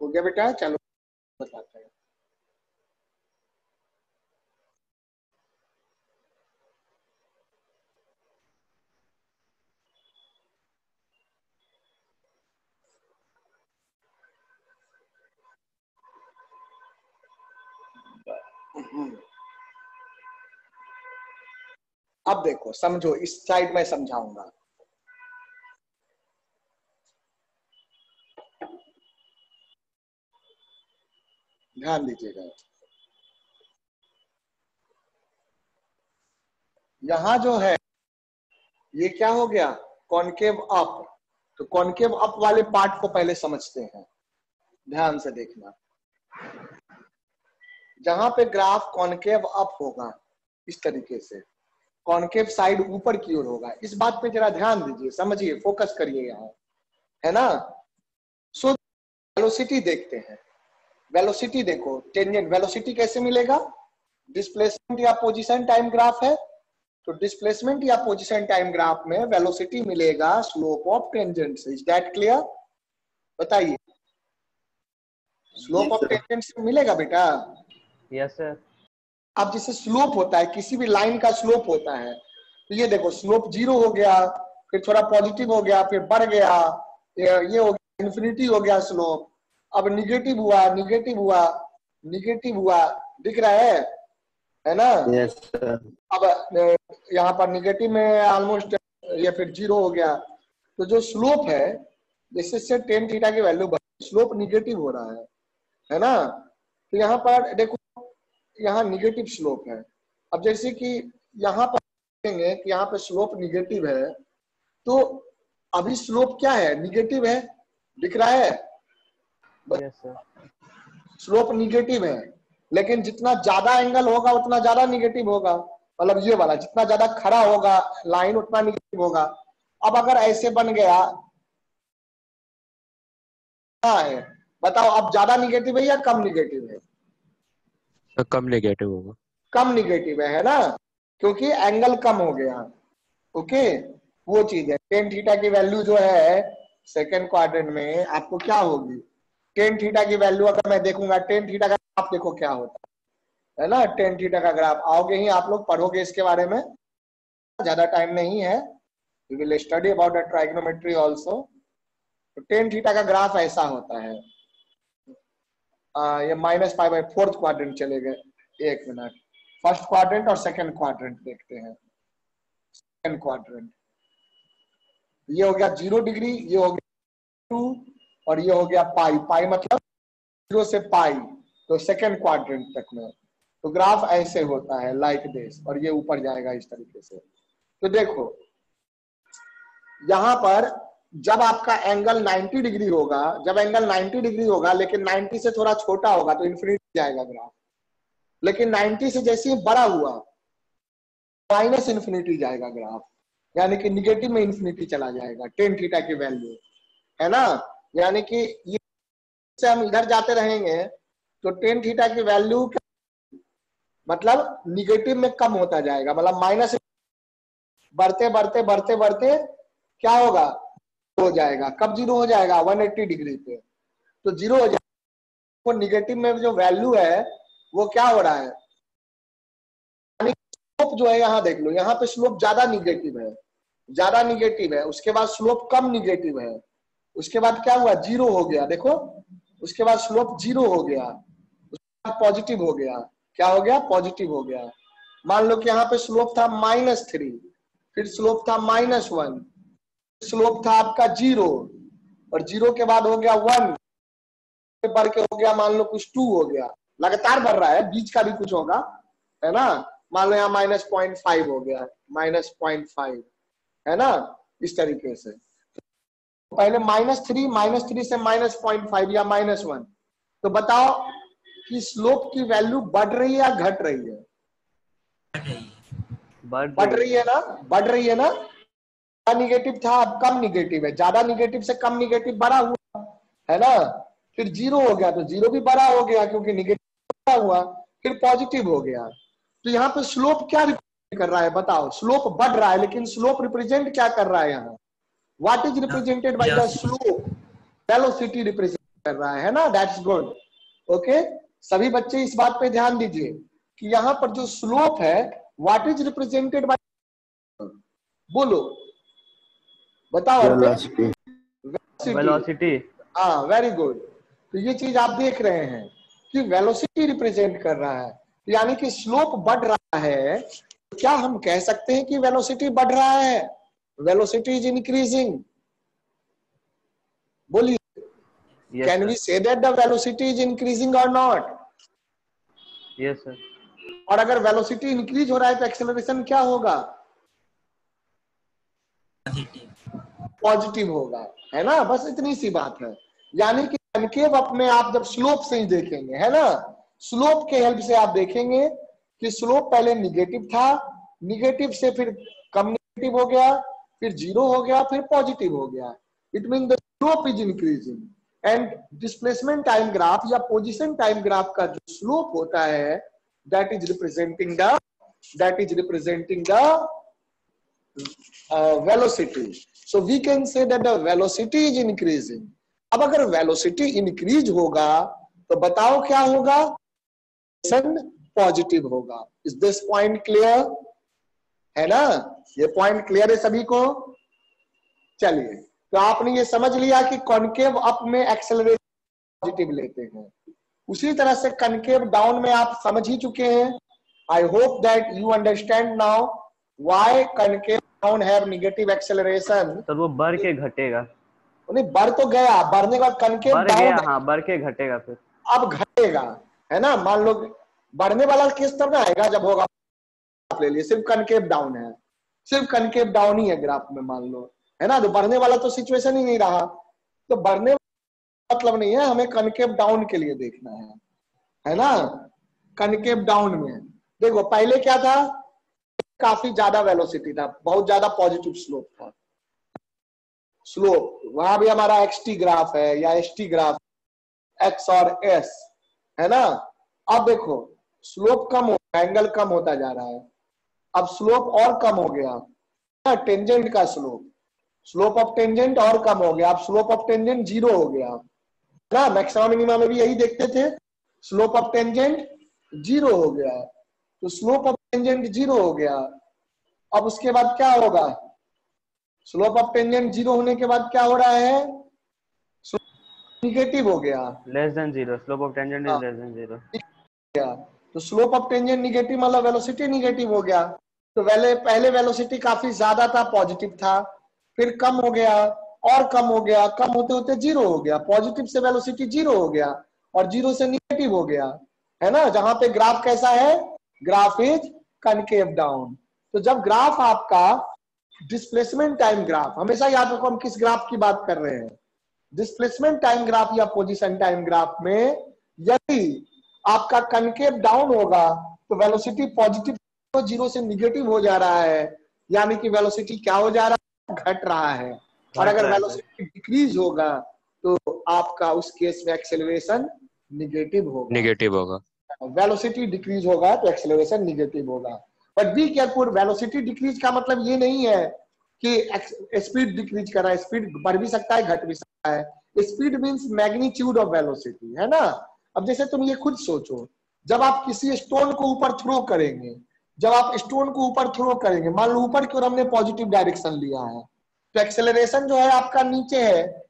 Speaker 1: हो गया बेटा, चलो बताते हैं। अब देखो समझो, इस साइड में समझाऊंगा। ध्यान दीजिएगा, यहां जो है ये क्या हो गया, कॉनकेव अप। तो कॉनकेव अप वाले पार्ट को पहले समझते हैं, ध्यान से देखना। जहां पे ग्राफ कॉनकेव अप होगा इस तरीके से, कॉनकेव साइड ऊपर की ओर होगा, इस बात पे जरा ध्यान दीजिए, समझिए, फोकस करिए यहाँ, है ना। सो वेलोसिटी देखते हैं, वेलोसिटी देखो, टेंजेंट वेलोसिटी कैसे मिलेगा, डिस्प्लेसमेंट या पोजीशन टाइम ग्राफ है, तो डिस्प्लेसमेंट या पोजीशन टाइम ग्राफ में वेलोसिटी मिलेगा स्लोप ऑफ टेंजेंट से। Is that clear? बताइए, स्लोप ऑफ टेंजेंट से मिलेगा बेटा।
Speaker 2: Yes sir.
Speaker 1: अब जैसे स्लोप होता है, किसी भी लाइन का स्लोप होता है, तो ये देखो स्लोप 0 हो गया, फिर थोड़ा पॉजिटिव हो गया, फिर बढ़ गया, ये हो गया, इन्फिनिटी हो गया स्लोप, अब निगेटिव हुआ, निगेटिव हुआ, निगेटिव हुआ, दिख रहा है ना।
Speaker 3: Yes sir.
Speaker 1: अब यहाँ पर निगेटिव में ऑलमोस्ट ये फिर 0 हो गया। तो जो स्लोप है, जैसे से टेन थीटा की वैल्यू स्लोप निगेटिव हो रहा है ना। तो यहाँ पर देखो, यहाँ निगेटिव स्लोप है। अब जैसे कि यहाँ पर देखेंगे कि यहाँ पे स्लोप निगेटिव है, तो अभी स्लोप क्या है, निगेटिव है, दिख रहा है।
Speaker 2: Yes sir.
Speaker 1: स्लोप निगेटिव है, लेकिन जितना ज्यादा एंगल होगा उतना ज्यादा निगेटिव होगा, मतलब ये वाला जितना ज्यादा खड़ा होगा लाइन उतना निगेटिव होगा। अब अगर ऐसे बन गया है, बताओ अब ज्यादा निगेटिव है या कम निगेटिव है?
Speaker 4: तो कम नेगेटिव होगा।
Speaker 1: कम निगेटिव है ना, क्योंकि एंगल कम हो गया। ओके, वो चीज है। टेन थीटा की वैल्यू जो है सेकेंड क्वाड्रेंट में आपको क्या होगी, टेन थीटा की वैल्यू अगर मैं देखूंगा, टेन थीटा का ग्राफ देखो क्या होता है ना। टेन थीटा का ग्राफ आओगे ही आप लोग, पढ़ोगे इसके बारे में, ज्यादा टाइम नहीं है, we will study about the trigonometry also. तो टेन थीटा का ग्राफ ऐसा होता है। ये -π/4 क्वाड्रेंट चले गए, एक मिनट, फर्स्ट क्वाड्रेंट और सेकंड क्वाड्रेंट देखते हैं। सेकंड क्वाड्रेंट, ये हो गया 0 डिग्री, ये हो गया 2, और ये हो गया पाई। पाई मतलब 0 से पाई, तो सेकंड क्वाड्रेंट तक में तो ग्राफ ऐसे होता है, लाइक दिस, और ये ऊपर जाएगा इस तरीके से। तो देखो यहां पर जब आपका एंगल 90 डिग्री होगा, जब एंगल 90 डिग्री होगा लेकिन 90 से थोड़ा छोटा होगा तो इन्फिनिटी जाएगा ग्राफ, लेकिन 90 से जैसे ही बड़ा हुआ माइनस इन्फिनिटी जाएगा ग्राफ, यानी कि निगेटिव में इन्फिनिटी चला जाएगा टेन थीटा की वैल्यू, है ना। यानी कि ये से हम इधर जाते रहेंगे तो टेन थीटा की वैल्यू मतलब निगेटिव में कम होता जाएगा, मतलब माइनस बढ़ते बढ़ते बढ़ते बढ़ते क्या होगा, हो जाएगा। कब 0 हो जाएगा, 180 डिग्री पे, तो 0 हो जाएगा। वो निगेटिव में जो वैल्यू है वो क्या हो रहा है, यानी स्लोप जो है, यहाँ देख लो, यहाँ पे स्लोप ज्यादा निगेटिव है, ज्यादा निगेटिव है, उसके बाद स्लोप कम निगेटिव है, उसके बाद क्या हुआ, 0 हो गया, देखो उसके बाद स्लोप 0 हो गया, उसके बाद पॉजिटिव हो गया, क्या हो गया, पॉजिटिव हो गया। मान लो कि यहाँ पे स्लोप था -3, फिर स्लोप था -1, स्लोप था आपका 0, और 0 के बाद हो गया 1, बढ़ के हो गया मान लो कुछ 2 हो गया, लगातार बढ़ रहा है, बीच का भी कुछ होगा, है ना। मान लो यहाँ -0.5 हो गया, -0.5, है ना, इस तरीके से। पहले -3 से -0.5 या -1, तो बताओ कि स्लोप की वैल्यू बढ़ रही है या घट रही है? बढ़ रही है ना, बढ़ रही है ना। निगेटिव था, अब कम निगेटिव है, ज्यादा निगेटिव से कम निगेटिव बड़ा हुआ, है ना। फिर 0 हो गया तो 0 भी बड़ा हो गया क्योंकि निगेटिव बड़ा हुआ, फिर पॉजिटिव हो गया। तो यहाँ पे स्लोप क्या रिप्रेजेंट कर रहा है, बताओ, स्लोप बढ़ रहा है, लेकिन स्लोप रिप्रेजेंट क्या कर रहा है यहाँ, what is represented by the slope, velocity represent कर रहा है ना, दैट्स गुड। ओके, सभी बच्चे इस बात पे ध्यान दीजिए कि यहाँ पर जो स्लोप है व्हाट इज रिप्रेजेंटेड बाय, बोलो बताओ,
Speaker 2: वेलोसिटी।
Speaker 1: हाँ, वेरी गुड। तो ये चीज आप देख रहे हैं कि वेलोसिटी रिप्रेजेंट कर रहा है, यानी कि स्लोप बढ़ रहा है क्या हम कह सकते हैं कि वेलोसिटी बढ़ रहा है? Velocity is increasing. बोलिए,
Speaker 2: yes
Speaker 1: can
Speaker 2: sir.
Speaker 1: We say that the velocity is increasing or not?
Speaker 2: Yes sir.
Speaker 1: और अगर वेलोसिटी इंक्रीज हो रहा है तो एक्सेलरेशन क्या होगा? पॉजिटिव होगा, है ना? बस इतनी सी बात है। यानी कि कनकेव अपने आप जब स्लोप से ही देखेंगे, है ना, स्लोप के हेल्प से आप देखेंगे कि स्लोप पहले निगेटिव था, निगेटिव से फिर कम निगेटिव हो गया, फिर जीरो हो गया, फिर पॉजिटिव हो गया। It mean the slope is increasing. And displacement time graph या पोजीशन टाइम ग्राफ का जो स्लोप होता है, that is representing the velocity. So we can say that the velocity is increasing. अब अगर velocity increase होगा तो बताओ क्या होगा? पॉजिटिव होगा। Is this point clear? है ना? ये पॉइंट क्लियर है सभी को? चलिए, तो आपने ये समझ लिया कि कॉनकेव अप में एक्सेलरेशन पॉजिटिव लेते हैं, उसी तरह से कनकेव डाउन में आप समझ ही चुके हैं। I hope that you understand now why concave down have negative acceleration.
Speaker 2: Sir वो बढ़ के घटेगा।
Speaker 1: नहीं, बढ़ तो गया, बढ़ने के बाद कनकेव
Speaker 2: बढ़
Speaker 1: डाउन
Speaker 2: गया,
Speaker 1: है,
Speaker 2: हाँ, बढ़ के घटेगा फिर।
Speaker 1: अब घटेगा, है ना? मान लो बढ़ने वाला किस तरह आएगा जब होगा, ले लिए सिर्फ कनकेव डाउन है, सिर्फ कनकेव डाउन ही है ग्राफ में, मान लो, है ना? तो बढ़ने वाला तो सिचुएशन ही नहीं रहा, तो बढ़ने मतलब नहीं है, हमें कनकेव डाउन के लिए देखना है ना? कनकेव डाउन में देखो पहले क्या था, काफी ज्यादा वेलोसिटी था, बहुत ज्यादा पॉजिटिव स्लोप था, स्लोप वहां भी हमारा एक्सटी ग्राफ है या एसटी ग्राफ, एक्स और एस, है ना? अब देखो स्लोप कम हो, एंगल कम होता जा रहा है, अब स्लोप और कम हो गया, टेंजेंट का स्लोप, स्लोप ऑफ टेंजेंट और कम हो गया, अब स्लोप ऑफ टेंजेंट जीरो हो गया ना? मैक्सिमम मिनिमम में भी यही देखते थे, स्लोप ऑफ टेंजेंट जीरो हो गया, तो स्लोप ऑफ टेंजेंट जीरो हो गया। अब उसके बाद क्या होगा? स्लोप ऑफ टेंजेंट जीरो होने के बाद क्या हो रहा है? निगेटिव हो गया,
Speaker 2: less than zero, slope of tangent
Speaker 1: हाँ,
Speaker 2: इज लेस देन जीरो।
Speaker 1: तो स्लोप ऑफ टेंजेंट निगेटिव मतलब वेलोसिटी निगेटिव हो गया। तो पहले वेलोसिटी काफी ज्यादा था, पॉजिटिव था, फिर कम हो गया और कम हो गया, कम होते होते जीरो हो गया, पॉजिटिव से वेलोसिटी जीरो हो गया और जीरो से निगेटिव हो गया, है ना? जहां पे ग्राफ कैसा है? Graph is concave down. तो जब ग्राफ आपका डिस्प्लेसमेंट टाइम ग्राफ, हमेशा याद रखो हम किस ग्राफ की बात कर रहे हैं, डिस्प्लेसमेंट टाइम ग्राफ या पोजीशन टाइम ग्राफ में यदि आपका कनकेव डाउन होगा तो वेलोसिटी पॉजिटिव तो जीरो से निगेटिव हो जा रहा है, यानी कि वेलोसिटी क्या हो जा रहा है? घट रहा है। और अगर वेलोसिटी डिक्रीज होगा तो आपका उस केस में एक्सेलरेशन निगेटिव होगा,
Speaker 4: नेगेटिव होगा।
Speaker 1: वेलोसिटी डिक्रीज होगा तो एक्सेलरेशन निगेटिव होगा। But be careful, velocity decrease का मतलब ये नहीं है कि स्पीड डिक्रीज कर रहा है, स्पीड बढ़ भी सकता है, घट भी सकता है। Speed means magnitude of velocity, है ना? अब जैसे तुम ये खुद सोचो, जब आप किसी स्टोन को ऊपर थ्रो करेंगे, जब आप स्टोन को ऊपर थ्रो करेंगे, मान लो ऊपर की ओर हमने पॉजिटिव डायरेक्शन लिया है, तो एक्सेलरेशन जो है आपका नीचे है,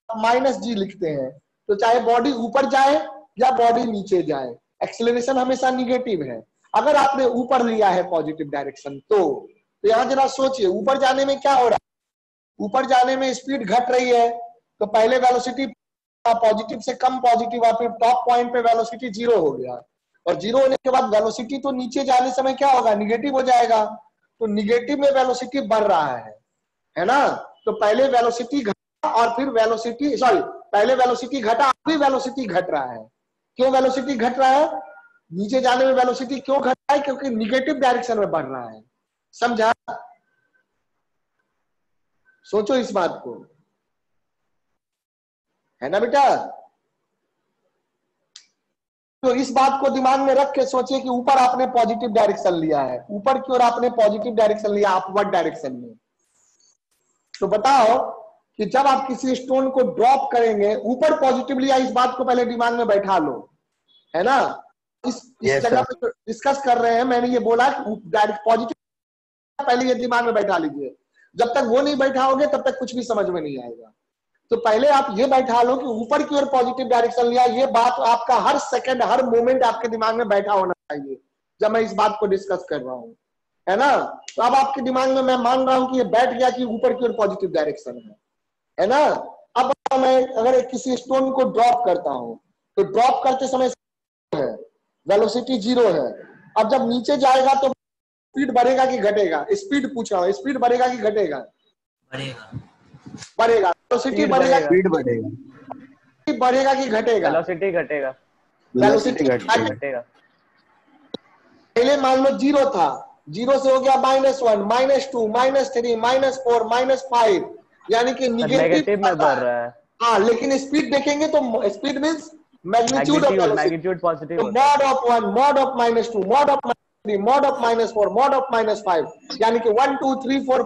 Speaker 1: माइनस जी लिखते हैं, तो चाहे बॉडी ऊपर जाए या बॉडी नीचे जाए, एक्सेलरेशन हमेशा निगेटिव है। अगर आपने ऊपर लिया है पॉजिटिव डायरेक्शन तो यहां जरा सोचिए, ऊपर जाने में क्या हो रहा है? ऊपर जाने में स्पीड घट रही है, तो पहले वेलोसिटी पॉजिटिव से कम पॉजिटिव और फिर टॉप पॉइंट पे वेलोसिटी जीरो हो गया, और जीरो होने के बाद वेलोसिटी तो नीचे जाने समय क्या होगा? निगेटिव हो जाएगा, तो निगेटिव में वेलोसिटी बढ़ रहा है ना? तो पहले वेलोसिटी घटा और फिर वेलोसिटी पहले वेलोसिटी घटा फिर वेलोसिटी घट रहा है। क्यों वेलोसिटी घट रहा है? नीचे जाने में वेलोसिटी क्यों घट रहा है? क्योंकि निगेटिव डायरेक्शन में बढ़ रहा है। समझा? सोचो इस बात को, है ना बेटा? तो इस बात को दिमाग में रख के सोचिए कि ऊपर आपने पॉजिटिव डायरेक्शन लिया है, ऊपर की ओर आपने पॉजिटिव डायरेक्शन लिया, अपवर्ड डायरेक्शन में, तो बताओ कि जब आप किसी स्टोन को ड्रॉप करेंगे, ऊपर पॉजिटिव लिया, इस बात को पहले दिमाग में बैठा लो, है ना? इस जगह पे डिस्कस कर रहे हैं, मैंने ये बोला कि डायरेक्ट पॉजिटिव पहले ये दिमाग में बैठा लीजिए, जब तक वो नहीं बैठाओगे तब तक कुछ भी समझ में नहीं आएगा। तो पहले आप ये बैठा लो कि ऊपर की ओर पॉजिटिव डायरेक्शन लिया, ये बात आपका हर सेकंड हर मोमेंट आपके दिमाग में बैठा होना चाहिए जब मैं इस बात को डिस्कस कर रहा हूं, है ना। तो अब आपके दिमाग में मैं मान रहा हूं कि ये बैठ गया कि ऊपर की ओर पॉजिटिव डायरेक्शन है ना। अब मैं अगर किसी स्टोन को ड्रॉप करता हूं तो ड्रॉप करते समय है वेलोसिटी 0 है। अब जब नीचे जाएगा तो स्पीड बढ़ेगा कि घटेगा? स्पीड पूछ रहा हूं, स्पीड बढ़ेगा कि घटेगा?
Speaker 5: बढ़ेगा।
Speaker 1: बढ़ेगा। वेलोसिटी
Speaker 2: स्पीड
Speaker 1: बढ़ेगा,
Speaker 2: बढ़ेगा,
Speaker 3: स्पीड बढ़ेगा,
Speaker 1: बढ़ेगा कि घटेगा?
Speaker 2: वेलोसिटी घटेगा,
Speaker 3: वेलोसिटी
Speaker 1: वेलोसिटी
Speaker 3: घटेगा।
Speaker 2: घटेगा।
Speaker 1: पहले मान लो 0 था, 0 से हो गया -1, -2, -3, -4, -5, यानी कि
Speaker 2: नेगेटिव में बढ़
Speaker 1: है।
Speaker 2: रहा है।
Speaker 1: हाँ, लेकिन स्पीड देखेंगे तो speed means magnitude of velocity.
Speaker 2: Magnitude positive
Speaker 1: तो
Speaker 2: होता है।
Speaker 1: Mod of 1, mod of -2, mod of -3, mod of -4, mod of -5, यानी कि 1 2 3 4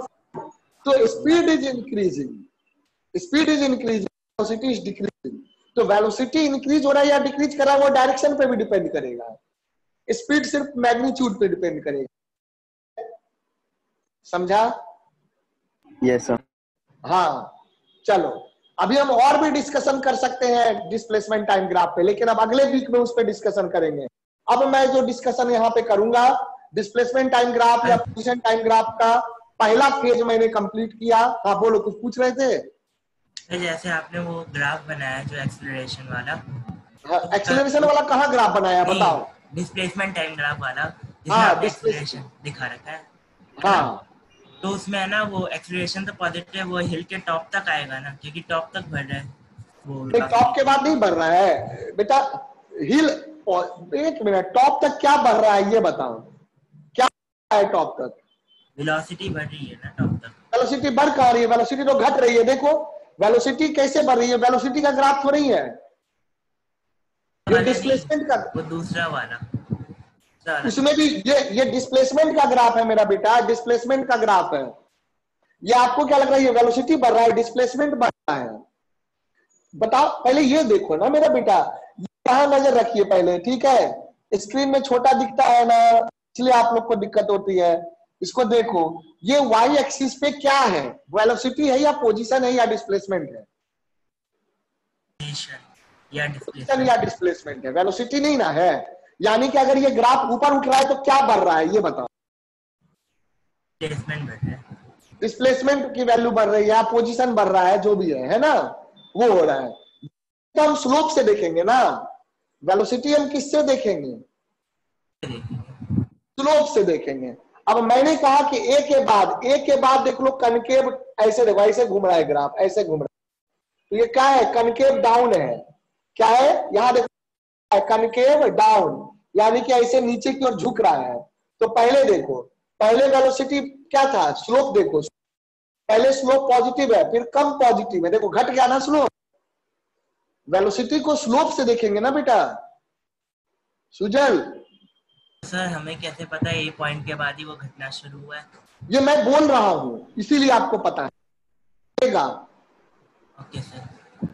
Speaker 1: तो speed is increasing, speed is increasing, velocity is decreasing. तो वेलोसिटी इंक्रीज हो रहा है या डिक्रीज कर रहा है वो डायरेक्शन पे भी डिपेंड करेगा। स्पीड सिर्फ मैग्नीट्यूड पे डिपेंड करेगा। समझा?
Speaker 3: Yes sir.
Speaker 1: हाँ, चलो अभी हम और भी डिस्कशन कर सकते हैं डिस्प्लेसमेंट टाइम ग्राफ पे, लेकिन अब अगले वीक में उस पर डिस्कशन करेंगे। अब मैं जो डिस्कशन यहाँ पे करूंगा डिस्प्लेसमेंट टाइम ग्राफ या पोजीशन टाइम ग्राफ का पहला फेज मैंने कंप्लीट किया। हाँ बोलो, कुछ पूछ रहे थे?
Speaker 5: तो जैसे आपने वो ग्राफ बनाया जो एक्सेलरेशन वाला,
Speaker 1: हाँ, एक्सेलरेशन वाला कहाँ ग्राफ बनाया बताओ?
Speaker 5: डिस्प्लेसमेंट टाइम ग्राफ वाला जिसमें
Speaker 1: हाँ,
Speaker 5: आपने एक्सेलरेशन दिखा रखा है।
Speaker 1: हाँ,
Speaker 5: तो उसमें है ना वो एक्सेलरेशन तो पॉजिटिव वो हिल के टॉप तक आएगा ना, क्योंकि टॉप तक बढ़ रहा है वो
Speaker 1: टॉप के बाद नहीं बढ़ रहा है बेटा। हिल, एक मिनट, टॉप तक क्या बढ़ रहा है ये बताओ, क्या है टॉप तक?
Speaker 5: वेलोसिटी बढ़ रही है ना टॉप तक।
Speaker 1: वेलोसिटी बढ़ कहाँ रही है? वेलोसिटी तो घट रही है। देखो वेलोसिटी कैसे बढ़ रही है, वेलोसिटी का ग्राफ थोड़ी है ये, डिस्प्लेसमेंट का।
Speaker 5: वो दूसरा वाला
Speaker 1: उसमें भी ये डिस्प्लेसमेंट का ग्राफ है मेरा बेटा, डिस्प्लेसमेंट का ग्राफ है। ये आपको क्या लग रहा है ये वेलोसिटी बढ़ रहा है, डिस्प्लेसमेंट बढ़ रहा है? बताओ पहले ये देखो ना मेरा बेटा, कहाँ नजर रखिए पहले, ठीक है। स्क्रीन में छोटा दिखता है ना, इसलिए आप लोग को दिक्कत होती है। इसको देखो, ये वाई एक्सिस पे क्या है? वेलोसिटी है या पोजीशन है या डिस्प्लेसमेंट है?
Speaker 5: या
Speaker 1: पोजीशन या डिस्प्लेसमेंट है, वेलोसिटी नहीं ना है। यानी कि अगर ये ग्राफ ऊपर उठ रहा है तो क्या बढ़ रहा है ये बताओ?
Speaker 5: डिस्प्लेसमेंट बढ़ रहा है।
Speaker 1: डिस्प्लेसमेंट की वैल्यू बढ़ रही है या पोजीशन बढ़ रहा है, जो भी है ना, वो हो रहा है। तो हम स्लोप से देखेंगे ना, वेलोसिटी हम किससे देखेंगे? स्लोप से देखेंगे। अब मैंने कहा कि ए के बाद देख लो कनकेव, ऐसे देखो, ऐसे घूम रहा है ग्राफ, ऐसे घूम रहा है। तो ये क्या है? कनकेव डाउन है। क्या है? यहां देखो कनकेव डाउन, यानी कि ऐसे नीचे की ओर झुक रहा है। तो पहले देखो, पहले वेलोसिटी क्या था? स्लोप देखो, पहले स्लोप पॉजिटिव है, फिर कम पॉजिटिव है, देखो घट गया ना स्लोप। वेलोसिटी को स्लोप से देखेंगे ना बेटा सुजल।
Speaker 5: सर हमें कैसे पता है ये पॉइंट के बाद ही वो घटना शुरू हुआ है?
Speaker 1: ये मैं बोल रहा हूं इसीलिए आपको पता है।
Speaker 5: Okay sir.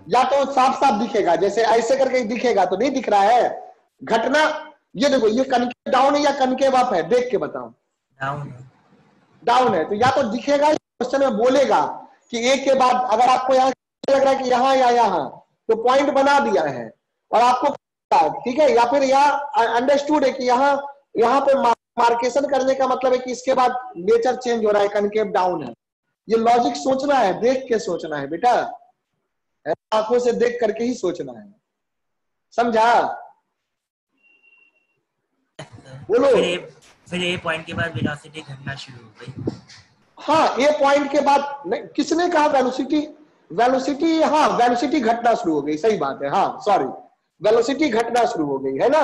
Speaker 1: या तो साफ साफ दिखेगा, जैसे ऐसे करके दिखेगा तो नहीं दिख रहा है घटना। ये देखो, ये कनकेव डाउन है या कनकेव अप है, देख के बताओ।
Speaker 5: डाउन है।
Speaker 1: डाउन है तो या तो दिखेगा, क्वेश्चन में बोलेगा कि एक के बाद, अगर आपको यहाँ लग रहा है कि यहाँ या यहाँ, तो पॉइंट बना दिया है और आपको ठीक है, या फिर यहाँ अंडरस्टूड है कि यहाँ पे मार्केशन करने का मतलब है कि इसके बाद नेचर चेंज हो रहा है, कनकेव डाउन है। ये लॉजिक सोचना है, देख के सोचना है बेटा, आंखों से देख करके ही सोचना है, समझा? बोलो।
Speaker 5: फिर ए पॉइंट के बाद वेलोसिटी घटना शुरू हो गई।
Speaker 1: हाँ, ए पॉइंट के बाद किसने कहा वेलोसिटी? वेलोसिटी, हाँ वेलोसिटी घटना शुरू हो गई, सही बात है। हाँ सॉरी, वेलोसिटी घटना शुरू हो गई है ना,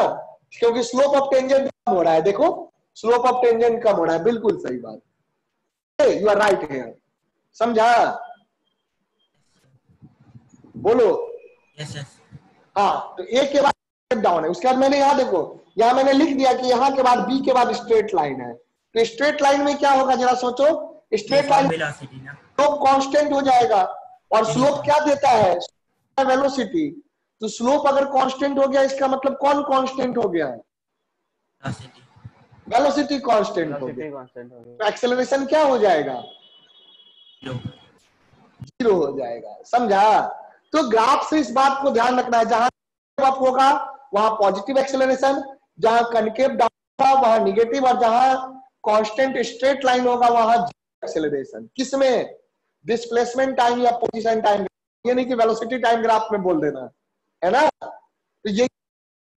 Speaker 1: क्योंकि स्लोप ऑफ टेंजेंट कम हो रहा है। देखो स्लोप ऑफ टेंजेंट कम हो रहा है, बिल्कुल सही बात, यू आर राइट हियर, समझा? बोलो।
Speaker 5: Yes yes.
Speaker 1: हाँ, तो ए के बाद डाउन है, उसके बाद मैंने यहाँ देखो, यहाँ मैंने लिख दिया कि यहाँ के बाद बी के बाद स्ट्रेट लाइन है। तो स्ट्रेट लाइन में क्या होगा जरा सोचो, स्ट्रेट लाइन
Speaker 5: वेलोसिटी ना
Speaker 1: स्लोप कांस्टेंट हो जाएगा, और स्लोप क्या देता है? वेलोसिटी। तो स्लोप अगर कांस्टेंट हो गया, इसका मतलब कौन कांस्टेंट हो गया? वेलोसिटी कांस्टेंट हो गया। तो एक्सेलरेशन क्या हो जाएगा? 0 हो जाएगा, समझा? तो ग्राफ से इस बात को ध्यान रखना है, जहां अप होगा वहां पॉजिटिव एक्सेलरेशन, जहां कनकेव डाउन होगा वहां निगेटिव, और जहां कांस्टेंट स्ट्रेट लाइन होगा वहां एक्सेलरेशन। किसमें? डिस्प्लेसमेंट टाइम या पोजीशन टाइम, ये नहीं कि वेलोसिटी टाइम ग्राफ में बोल देना, है ना। तो ये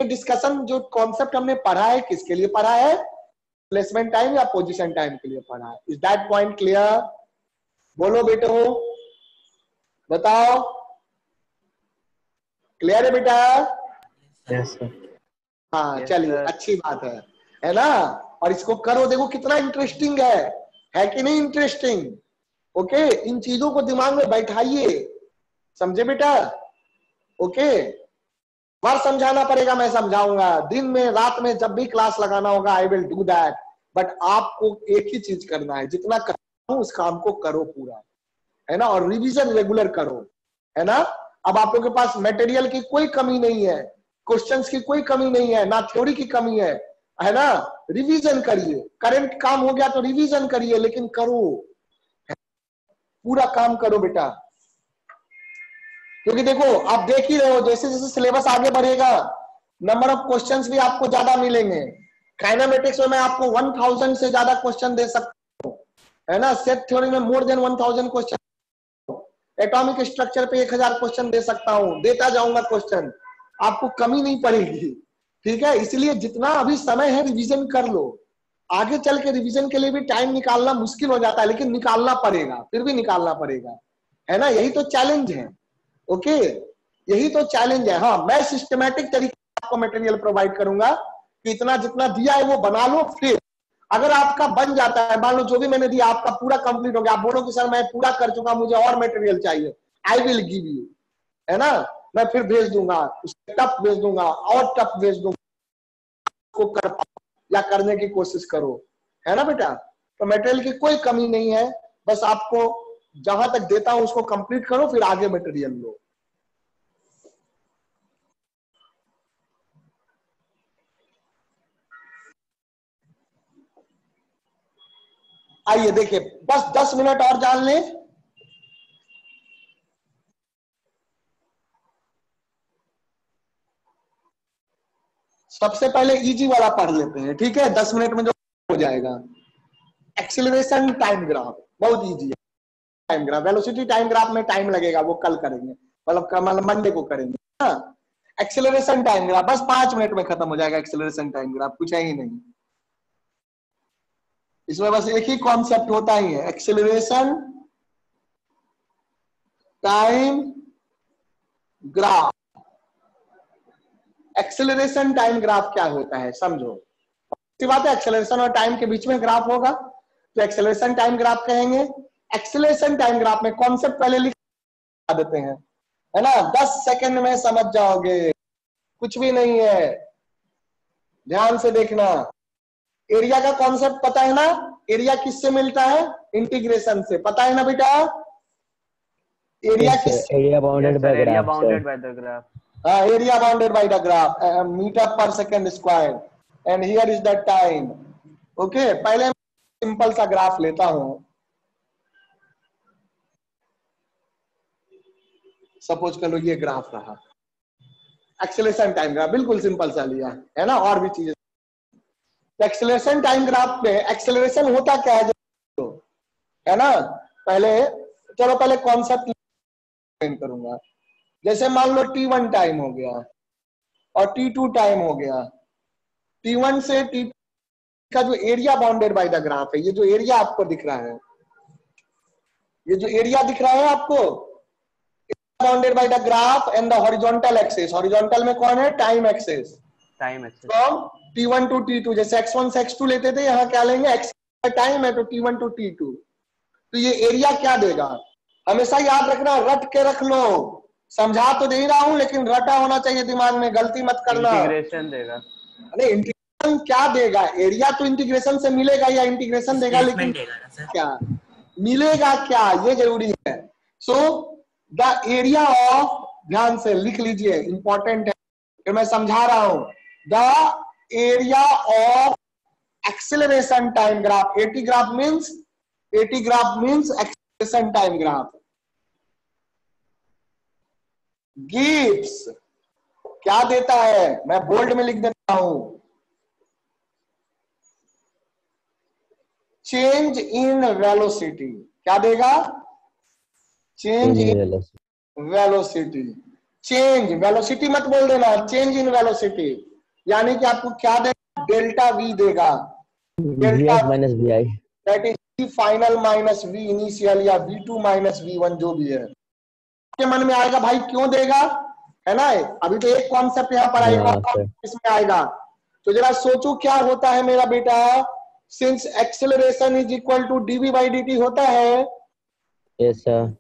Speaker 1: डिस्कशन जो कॉन्सेप्ट हमने पढ़ा है किसके लिए पढ़ा है? डिस्प्लेसमेंट टाइम या पोजीशन टाइम के लिए पढ़ा है। Is that point clear? बोलो बेटो, बताओ, क्लियर है बेटा?
Speaker 3: Yes sir.
Speaker 1: हाँ
Speaker 2: Yes,
Speaker 1: चलिए,
Speaker 2: sir.
Speaker 1: अच्छी बात है ना। और इसको करो, देखो कितना इंटरेस्टिंग है कि नहीं इंटरेस्टिंग? ओके, इन चीजों को दिमाग में बैठाइए, समझे बेटा? ओके, बार समझाना पड़ेगा, मैं समझाऊंगा, दिन में रात में जब भी क्लास लगाना होगा, I will do that. But आपको एक ही चीज करना है, जितना करना हो उस काम को करो पूरा, है ना। और रिवीजन रेगुलर करो, है ना। अब आप लोगों के पास मटेरियल की कोई कमी नहीं है, क्वेश्चंस की कोई कमी नहीं है, ना थ्योरी की कमी है ना। रिवीजन करिए, करंट काम हो गया तो रिवीजन करिए, लेकिन करो, पूरा काम करो बेटा। क्योंकि देखो, आप देख ही रहे हो, जैसे जैसे सिलेबस आगे बढ़ेगा, नंबर ऑफ क्वेश्चंस भी आपको ज्यादा मिलेंगे। काइनेमेटिक्स में मैं आपको 1000 से ज्यादा क्वेश्चन दे सकता हूँ, है ना। सेट थ्योरी में more than 1000 question, atomic structure पे 1000 क्वेश्चन दे सकता हूँ, देता जाऊंगा क्वेश्चन, आपको कमी नहीं पड़ेगी, ठीक है। इसलिए जितना अभी समय है रिवीजन कर लो। आगे चल के रिवीजन के लिए भी टाइम निकालना मुश्किल हो जाता है, लेकिन निकालना पड़ेगा, फिर भी निकालना पड़ेगा, है ना। यही तो चैलेंज है, ओके, यही तो चैलेंज है। हाँ, मैं सिस्टमैटिक तरीके से आपको मटेरियल प्रोवाइड करूंगा कि इतना जितना दिया है वो बना लो। फिर अगर आपका बन जाता है, मान लो जो भी मैंने दिया आपका पूरा कंप्लीट हो गया, आप बोलो कि सर मैं पूरा कर चुका, मुझे और मटेरियल चाहिए, आई विल गिव यू, है ना। मैं फिर भेज दूंगा, टफ भेज दूंगा और टफ भेज दूंगा, को कर या करने की कोशिश करो, है ना बेटा। तो मटेरियल की कोई कमी नहीं है, बस आपको जहां तक देता हूं उसको कंप्लीट करो, फिर आगे मटेरियल लो। आइए देखिए, बस 10 मिनट और जान लें। सबसे पहले इजी वाला पढ़ लेते हैं, ठीक है, 10 मिनट में जो हो जाएगा। एक्सीलरेशन टाइम ग्राफ बहुत इजी है। Time graph, velocity time graph में टाइम लगेगा, वो कल करेंगे, मतलब मंडे को करेंगे। हाँ, एक्सीलरेशन टाइम ग्राफ बस 5 मिनट में खत्म हो जाएगा। एक्सीलरेशन टाइम ग्राफ कुछ है ही नहीं, इसमें बस एक ही कॉन्सेप्ट होता ही है, acceleration time graph. Acceleration time graph क्या होता है समझो। अच्छी बात है, एक्सेलरेशन और टाइम के बीच में ग्राफ होगा तो एक्सेलरेशन टाइम ग्राफ कहेंगे। एक्सेलरेशन टाइम ग्राफ में कॉन्सेप्ट पहले लिख देते हैं, है ना, 10 सेकंड में समझ जाओगे, कुछ भी नहीं है, ध्यान से देखना। एरिया का कॉन्सेप्ट पता है ना, एरिया किससे मिलता है? इंटीग्रेशन से, पता है ना बेटा। एरिया किस,
Speaker 3: area bounded bye
Speaker 2: area
Speaker 3: graph
Speaker 2: bounded by the graph.
Speaker 1: area bounded by the graph, meter per second square, and here is the time. Okay, पहले मैं सिंपल सा ग्राफ लेता हूं, सपोज कर लो ये ग्राफ रहा, एक्सेलरेशन टाइम ग्राफ, बिल्कुल simple सा लिया है ना, और भी चीजें। एक्सेलरेशन टाइम ग्राफ में एक्सेलरेशन होता क्या है, है ना। पहले चलो पहले कॉन्सेप्ट करूंगा। जैसे मान लो T1 टाइम हो गया और T2 टाइम हो गया, T1 से T2 का जो area bounded by the graph है, ये जो एरिया आपको दिख रहा है, ये जो एरिया दिख रहा है आपको, bounded by the graph and the horizontal axis. Horizontal में कौन है? Time axis.
Speaker 2: Time axis.
Speaker 1: From T1 to T2, जैसे X1 से X2 लेते थे, यहाँ क्या लेंगे? X टाइम है तो T1 टू T2। तो ये एरिया क्या देगा? हमेशा याद रखना, रट के रख लो, समझा तो दे रहा हूं लेकिन रटा होना चाहिए दिमाग में, गलती मत करना।
Speaker 2: Integration देगा.
Speaker 1: अरे इंटीग्रेशन क्या देगा? एरिया तो इंटीग्रेशन से मिलेगा या इंटीग्रेशन देगा, लेकिन
Speaker 5: डिस्प्लेसमेंट देगा ना सर।
Speaker 1: क्या मिलेगा, क्या ये जरूरी है। सो द एरिया ऑफ, ध्यान से लिख लीजिए, इंपॉर्टेंट है, फिर मैं समझा रहा हूं। The area of acceleration time graph, eighty graph means acceleration time graph gives, क्या देता है, मैं बोल्ड में लिख देता हूं, चेंज इन वेलोसिटी। क्या देगा? Change in velocity. Change velocity मत बोल देना, चेंज इन वेलोसिटी, यानी कि आपको क्या देगा? डेल्टा वी देगा। Delta
Speaker 3: minus v i,
Speaker 1: that is v final minus v initial या V2 माइनस V1 जो भी है। आपके मन में आएगा भाई क्यों देगा, है ना? अभी तो एक कॉन्सेप्ट यहाँ पर आएगा, इसमें आएगा। तो जरा सोचो क्या होता है मेरा बेटा, since acceleration is equal to dv by dt होता है,
Speaker 3: yes sir,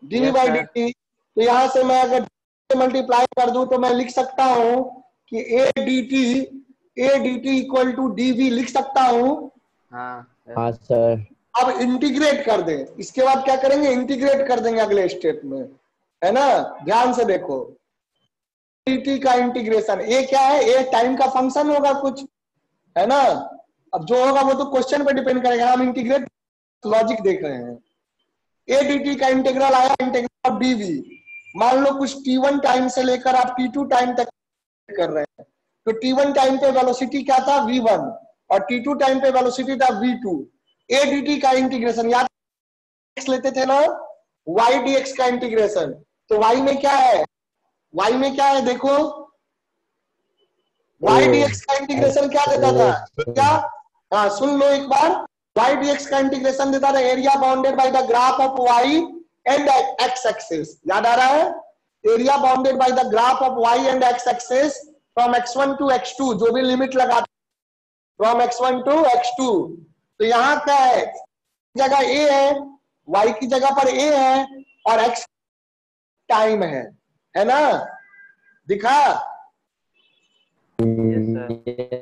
Speaker 1: dv by dt, तो यहां से मैं अगर मल्टीप्लाई कर दूं तो मैं लिख सकता हूं कि a dt equal to dv लिख सकता हूं।
Speaker 3: हाँ सर।
Speaker 1: अब इंटीग्रेट कर दें, इसके बाद क्या करेंगे? इंटीग्रेट कर देंगे अगले स्टेप में, है ना? ध्यान से देखो, dt का इंटीग्रेशन, a क्या है? a टाइम का फंक्शन होगा कुछ, है ना? अब जो होगा वो तो क्वेश्चन पे डिपेंड करेगा, हम इंटीग्रेट लॉजिक देख रहे हैं। a dt का इंटीग्रल आया, इंटीग्रल ऑफ dv, मान लो कुछ t1 टाइम से लेकर आप t2 टाइम तक कर रहे हैं, तो t1 टाइम पे वेलोसिटी क्या था? v1, और t2 टाइम पे वेलोसिटी था v2। a dt का इंटीग्रेशन याद लेते थे ना, y dx का इंटीग्रेशन, तो y में क्या है? y में क्या है देखो, y dx का इंटीग्रेशन क्या देता था? क्या? हाँ सुन लो एक बार, y dx का इंटीग्रेशन देता था area bounded by the graph of y and x axis. याद आ रहा है? Area bounded by the graph of y and x axis from x1 to x2, जो भी लिमिट लगा फ्रॉम x1 टू x2। तो यहाँ क्या है? जगह a है, y की जगह पर a है, और x टाइम है ना? दिखा?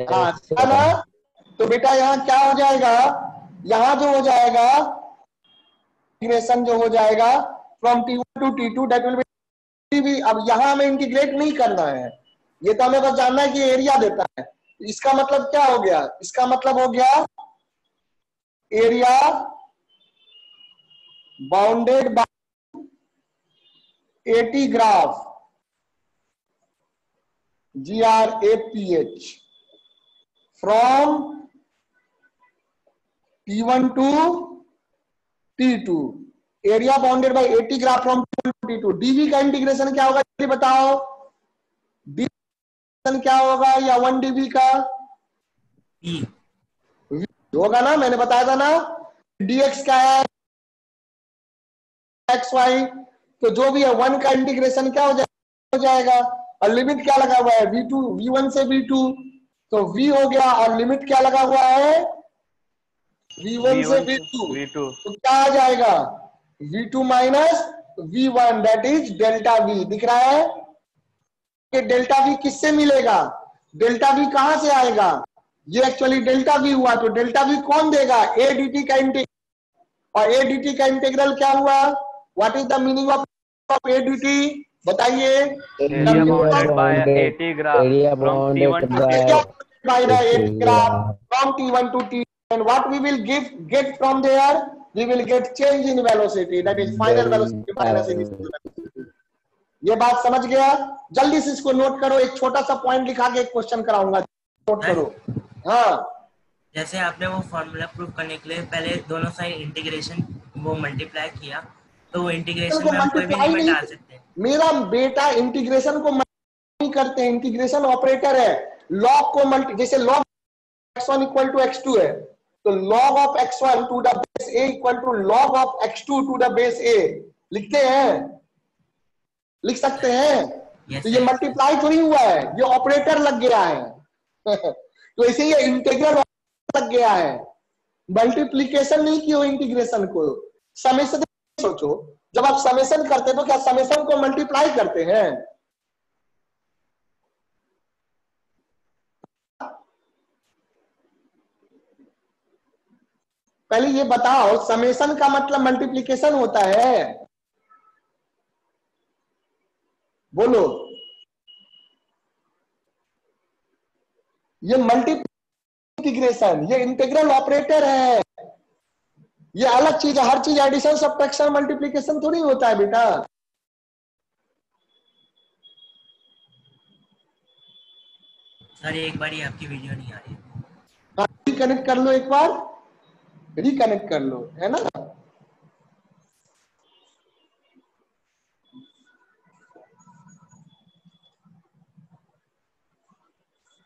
Speaker 1: हाँ दिखा ना? तो बेटा यहाँ क्या हो जाएगा? यहाँ जो हो जाएगा इंटीग्रेशन जो हो जाएगा from t1 to t2 that will be, अब यहाँ हमें इंटीग्रेट नहीं करना है, ये तो हमें बस जानना है कि एरिया देता है। इसका मतलब क्या हो गया? इसका मतलब हो गया area bounded by AT graph GRAPH from T1 to T2, area bounded by AT graph from T1 to T2। dv का इंटीग्रेशन क्या होगा जल्दी बताओ? dv क्या होगा, या 1 dv का
Speaker 5: p
Speaker 1: होगा ना? मैंने बताया था ना, dx क्या है? xy, तो जो भी है 1 का इंटीग्रेशन क्या हो जाएगा, और लिमिट क्या लगा हुआ है? v2, v1 से v2, तो v हो गया, और लिमिट क्या लगा हुआ है? v1 से v2, तो क्या आ जाएगा? v2 minus v1 that is delta v। दिख रहा है कि डेल्टा v किससे मिलेगा? डेल्टा v कहां से आएगा? ये एक्चुअली डेल्टा v हुआ, तो डेल्टा v कौन देगा? a dt का इंटीग्रल, और a dt का इंटीग्रल क्या हुआ? What is the meaning of a dt? बताइए।
Speaker 2: Area bounded by AT graph
Speaker 3: area
Speaker 2: from
Speaker 3: bounded
Speaker 2: T1
Speaker 3: by
Speaker 1: by the AT graph from T1 to T, and what we will get from there? We will get change in velocity, that is final velocity minus initial velocity। ये बात समझ गया? जल्दी से इसको note करो, एक छोटा सा पॉइंट लिखा के एक क्वेश्चन कराऊंगा, नोट करो। हाँ
Speaker 5: जैसे आपने वो फॉर्मूला प्रूव करने के लिए पहले दोनों साइड इंटीग्रेशन वो मल्टीप्लाई किया, तो वो इंटीग्रेशन में हम कोई भी लिमिट डाल सकते हैं।
Speaker 1: मेरा बेटा इंटीग्रेशन को नहीं करते हैं, इंटीग्रेशन ऑपरेटर है। लॉग को मल्टी, जैसे log x1 equal to x2 है, तो log of x1 to the base a equal to log of x2 to the base a लिखते हैं, लिख सकते हैं। तो ये मल्टीप्लाई थोड़ी हुआ है, ये ऑपरेटर लग गया है। तो ऐसे ये इंटीग्रल लग गया है, मल्टीप्लीकेशन नहीं की हो इंटीग्रेशन को। समेशन सोचो, जब आप समेशन करते हैं तो क्या समेशन को मल्टीप्लाई करते हैं? पहले ये बताओ, समेशन का मतलब मल्टीप्लिकेशन होता है? बोलो। ये इंटीग्रेशन, ये इंटीग्रल ऑपरेटर है, ये अलग चीज है। हर चीज एडिशन सब्ट्रैक्शन मल्टीप्लिकेशन थोड़ी होता है बेटा।
Speaker 5: सर एक बार आपकी वीडियो नहीं आ रही,
Speaker 1: कनेक्ट कर लो एक बार। रिकनेक्ट कर लो, है ना।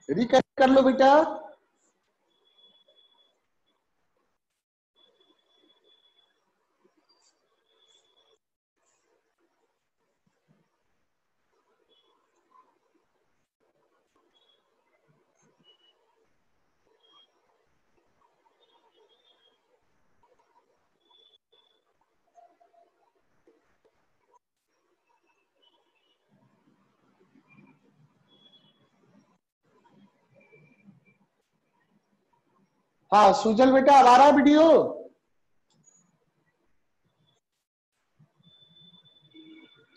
Speaker 1: रिकनेक्ट कर लो बेटा। हाँ सुजल बेटा, अब आ रहा है वीडियो?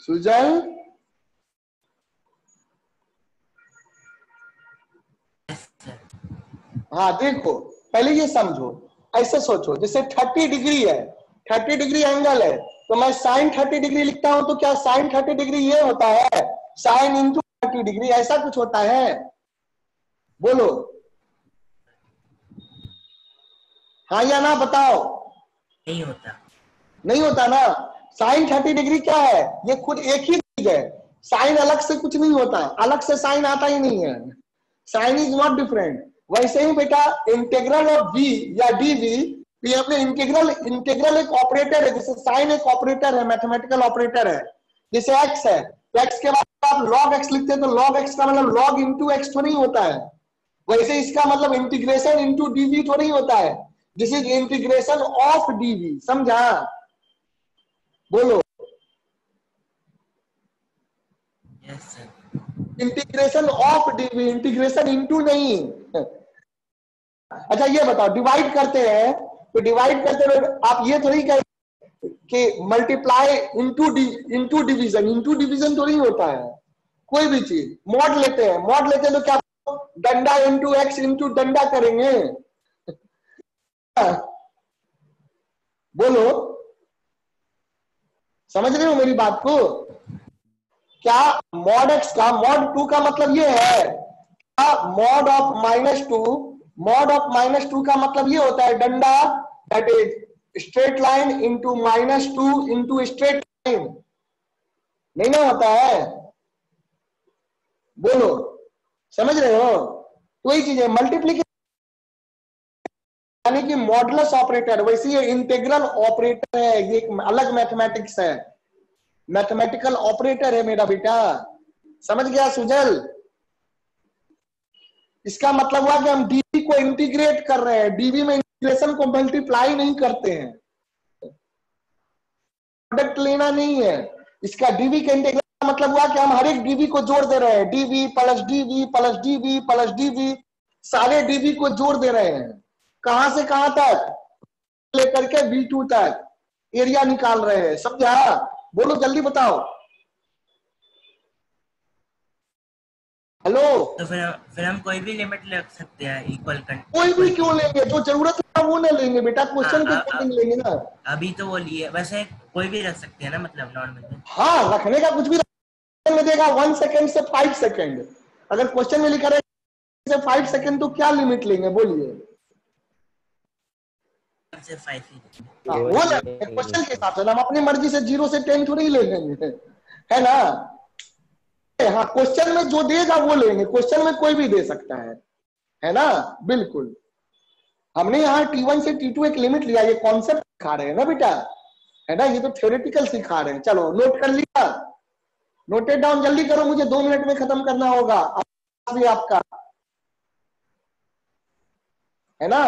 Speaker 1: सुजल, हाँ देखो, पहले ये समझो, ऐसे सोचो जैसे 30 डिग्री है, 30 डिग्री एंगल है, तो मैं साइन 30 डिग्री लिखता हूं, तो क्या साइन 30 डिग्री ये होता है साइन इंटू 30 डिग्री, ऐसा कुछ होता है? बोलो हाँ या ना, बताओ।
Speaker 5: नहीं होता।
Speaker 1: नहीं होता ना। साइन 30 डिग्री क्या है, ये खुद एक ही चीज है, साइन अलग से कुछ नहीं होता, अलग से साइन आता ही नहीं है, साइन इज नॉट डिफरेंट। वैसे ही बेटा इंटीग्रल ऑफ v या dv, ये अपने इंटीग्रल, इंटीग्रल एक ऑपरेटर है, जैसे साइन एक ऑपरेटर है, मैथमेटिकल ऑपरेटर है, जैसे x है, तो x के बाद आप log x लिखते हैं, तो log x का मतलब log इंटू x तो नहीं होता है, वैसे इसका मतलब इंटीग्रेशन इंटू dv तो नहीं होता है, this is integration of dv, समझा? बोलो
Speaker 5: yes sir.
Speaker 1: Integration of d v, integration into नहीं। अच्छा ये बताओ, डिवाइड करते हैं तो डिवाइड करते हुए आप ये थोड़ी कहें कि multiply into division, into division तो नहीं होता है कोई भी चीज। मॉड लेते हैं, मॉड लेते हैं तो क्या डंडा इंटू एक्स इंटू डंडा करेंगे। बोलो समझ रहे हो मेरी बात को? क्या मॉड एक्स का मॉड 2 का मतलब ये है, क्या मॉड ऑफ -2, मॉड ऑफ -2 का मतलब ये होता है डंडा, that is straight line into -2 into straight line, नहीं ना होता है? बोलो समझ रहे हो? तो वही चीज है मल्टीप्लीकेशन, यानी कि मॉडुलस ऑपरेटर, वैसे ये इंटीग्रल ऑपरेटर है, ये एक अलग मैथमेटिक्स है, मैथमेटिकल ऑपरेटर है मेरा बेटा, समझ गया सुजल? इसका मतलब हुआ कि हम डीवी को इंटीग्रेट कर रहे हैं, डीवी में इंटीग्रेशन को मल्टीप्लाई नहीं करते हैं, प्रोडक्ट लेना नहीं है, इसका डीवी का इंटीग्रेशन का मतलब हुआ कि हम हर एक डीवी को जोड़ दे रहे हैं, d v plus d v plus d v plus d v, सारे डीवी को जोड़ दे रहे हैं, कहां से कहां तक, लेकर के V2 तक एरिया निकाल रहे हैं, समझा? बोलो जल्दी बताओ। हेलो,
Speaker 5: तो फिर हम कोई भी लिमिट रख सकते हैं इक्वल कर,
Speaker 1: कोई भी क्यों लेंगे, जो जरूरत है वो ना लेंगे बेटा, क्वेश्चन के अकॉर्डिंग लेंगे ना।
Speaker 5: अभी तो वो लिए, वैसे कोई भी रख सकते हैं ना, मतलब नॉर्मल।
Speaker 1: हाँ रखने का कुछ भी में देगा, 1 सेकेंड से 5 सेकेंड, अगर क्वेश्चन में लिखा रहे से 5 सेकेंड तो क्या लिमिट लेंगे बोलिए? हाँ, वो क्वेश्चन के हिसाब से, हम अपनी मर्जी से 0 से 10 थोड़ी ले लेंगे, है ना? हाँ क्वेश्चन में जो देगा वो लेंगे, क्वेश्चन में कोई भी दे सकता है ना? बिल्कुल। हमने यहाँ T1 से T2 एक लिमिट लिया, ये कॉन्सेप्ट सिखा रहे हैं ना बेटा, है ना, ये तो थ्योरेटिकल सिखा रहे हैं। चलो नोट कर लिया, नोटेड डाउन जल्दी करो, मुझे 2 मिनट में खत्म करना होगा भी आपका, है ना?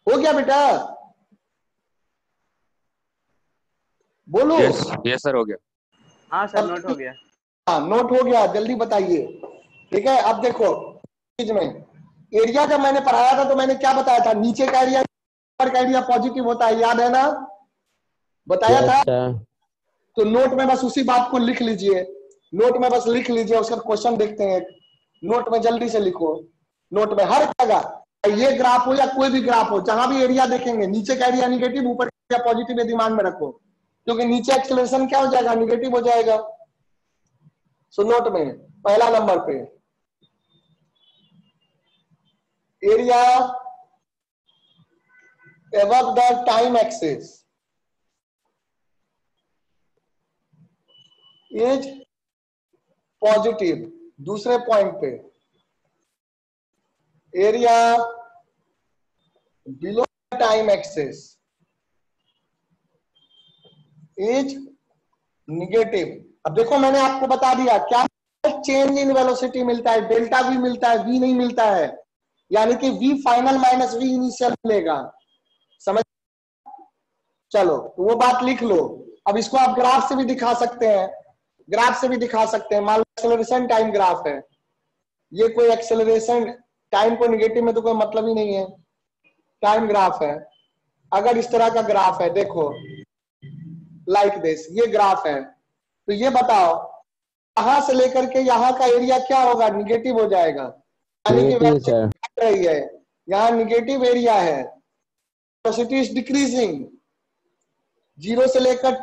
Speaker 1: हो गया बेटा? बोलो।
Speaker 4: यस सर, हो गया।
Speaker 2: हाँ सर नोट हो गया।
Speaker 1: हाँ नोट हो गया, जल्दी बताइए। ठीक है, अब देखो चीज में एरिया जब मैंने पढ़ाया था तो मैंने क्या बताया था, नीचे का एरिया ऊपर का एरिया पॉजिटिव होता है, याद है ना? बताया था। तो नोट में बस उसी बात को लिख लीजिए, नोट में बस लिख लीजिए, उसका क्वेश्चन देखते हैं, नोट में जल्दी से लिखो, नोट में हर जगह, ये ग्राफ हो या कोई भी ग्राफ हो, जहां भी एरिया देखेंगे नीचे का एरिया निगेटिव ऊपर का एरिया पॉजिटिव, है दिमाग में रखो, क्योंकि नीचे एक्सेलरेशन क्या हो जाएगा, निगेटिव हो जाएगा। सो नोट में पहला नंबर पे area above the time axis is positive. दूसरे पॉइंट पे area below time axis is negative. अब देखो मैंने आपको बता दिया क्या चेंज इन वेलोसिटी मिलता है, डेल्टा वी मिलता है, वी नहीं मिलता है, यानी कि v final minus v initial मिलेगा। समझ? चलो तो वो बात लिख लो। अब इसको आप ग्राफ से भी दिखा सकते हैं, ग्राफ से भी दिखा सकते हैं। मान लो एक्सेलरेशन टाइम ग्राफ है, ये कोई एक्सेलरेशन टाइम को निगेटिव में तो कोई मतलब ही नहीं है, टाइम ग्राफ है। अगर इस तरह का ग्राफ है, देखो लाइक दिस, ये ग्राफ है, तो ये बताओ यहां से लेकर के यहाँ का एरिया क्या होगा? निगेटिव हो जाएगा, यानी कि वेलोसिटी घट रही है, यहाँ निगेटिव एरिया है, वेलोसिटी इज डिक्रीजिंग। जीरो से लेकर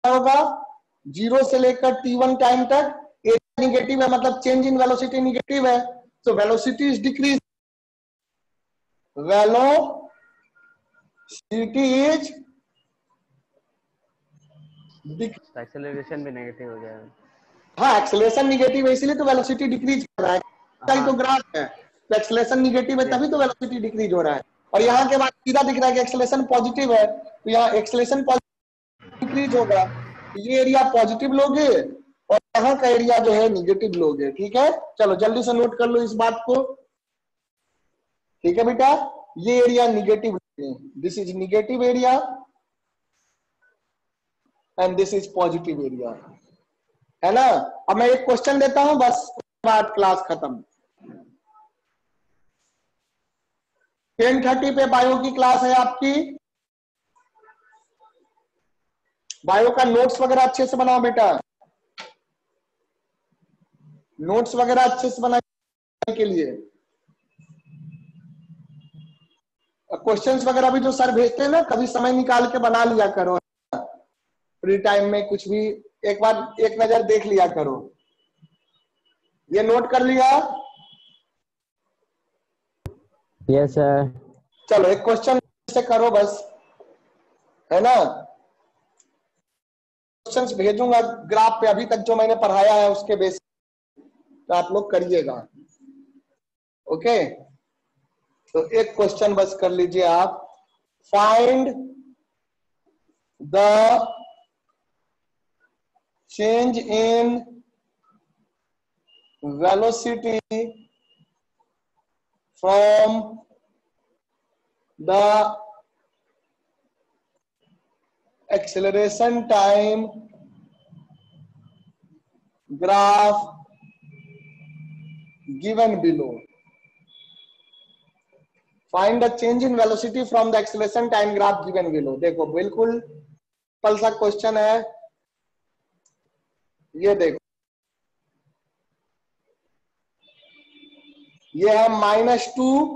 Speaker 1: होगा, जीरो से लेकर t1 टाइम तक एरिया निगेटिव है, मतलब चेंज इन वेलोसिटी निगेटिव है, तो velocity is decrease, velocity is
Speaker 2: acceleration भी नेगेटिव हो जाएगा।
Speaker 1: हाँ, एक्सेलरेशन निगेटिव है इसलिए तो वेलोसिटी डिक्रीज कर रहा है। तो ग्राफ है तो एक्सेलरेशन निगेटिव है तभी तो वेलोसिटी डिक्रीज हो रहा है। और यहाँ के बाद सीधा दिख रहा है कि एक्सेलरेशन पॉजिटिव है, तो यहाँ एक्सेलरेशन डिक्रीज होगा, ये एरिया पॉजिटिव लोगे और यहाँ का एरिया जो है निगेटिव लोगे। ठीक है, चलो जल्दी से नोट कर लो इस बात को। ठीक है बेटा, ये area negative, this is negative area and this is positive area, है ना। अब मैं एक क्वेश्चन देता हूं, बस बात क्लास खत्म। 10:30 पे बायो की क्लास है आपकी। बायो का नोट्स वगैरह अच्छे से बनाओ बेटा, नोट्स वगैरह अच्छे से बनाने के लिए। क्वेश्चंस वगैरह भी जो सर भेजते हैं ना, कभी समय निकाल के बना लिया करो, फ्री टाइम में कुछ भी एक बार एक नजर देख लिया करो। ये नोट कर लिया?
Speaker 3: Yes sir.
Speaker 1: चलो एक क्वेश्चन से करो बस, है ना। क्वेश्चंस भेजूंगा ग्राफ पे, अभी तक जो मैंने पढ़ाया है उसके बेस तो आप लोग करिएगा। ओके, तो एक क्वेश्चन बस कर लीजिए आप। Find the change in velocity from the acceleration time graph given below. Find the change in velocity from the acceleration time graph given below. देखो बिल्कुल सिंपल सा क्वेश्चन है, ये देखो, ये है -2,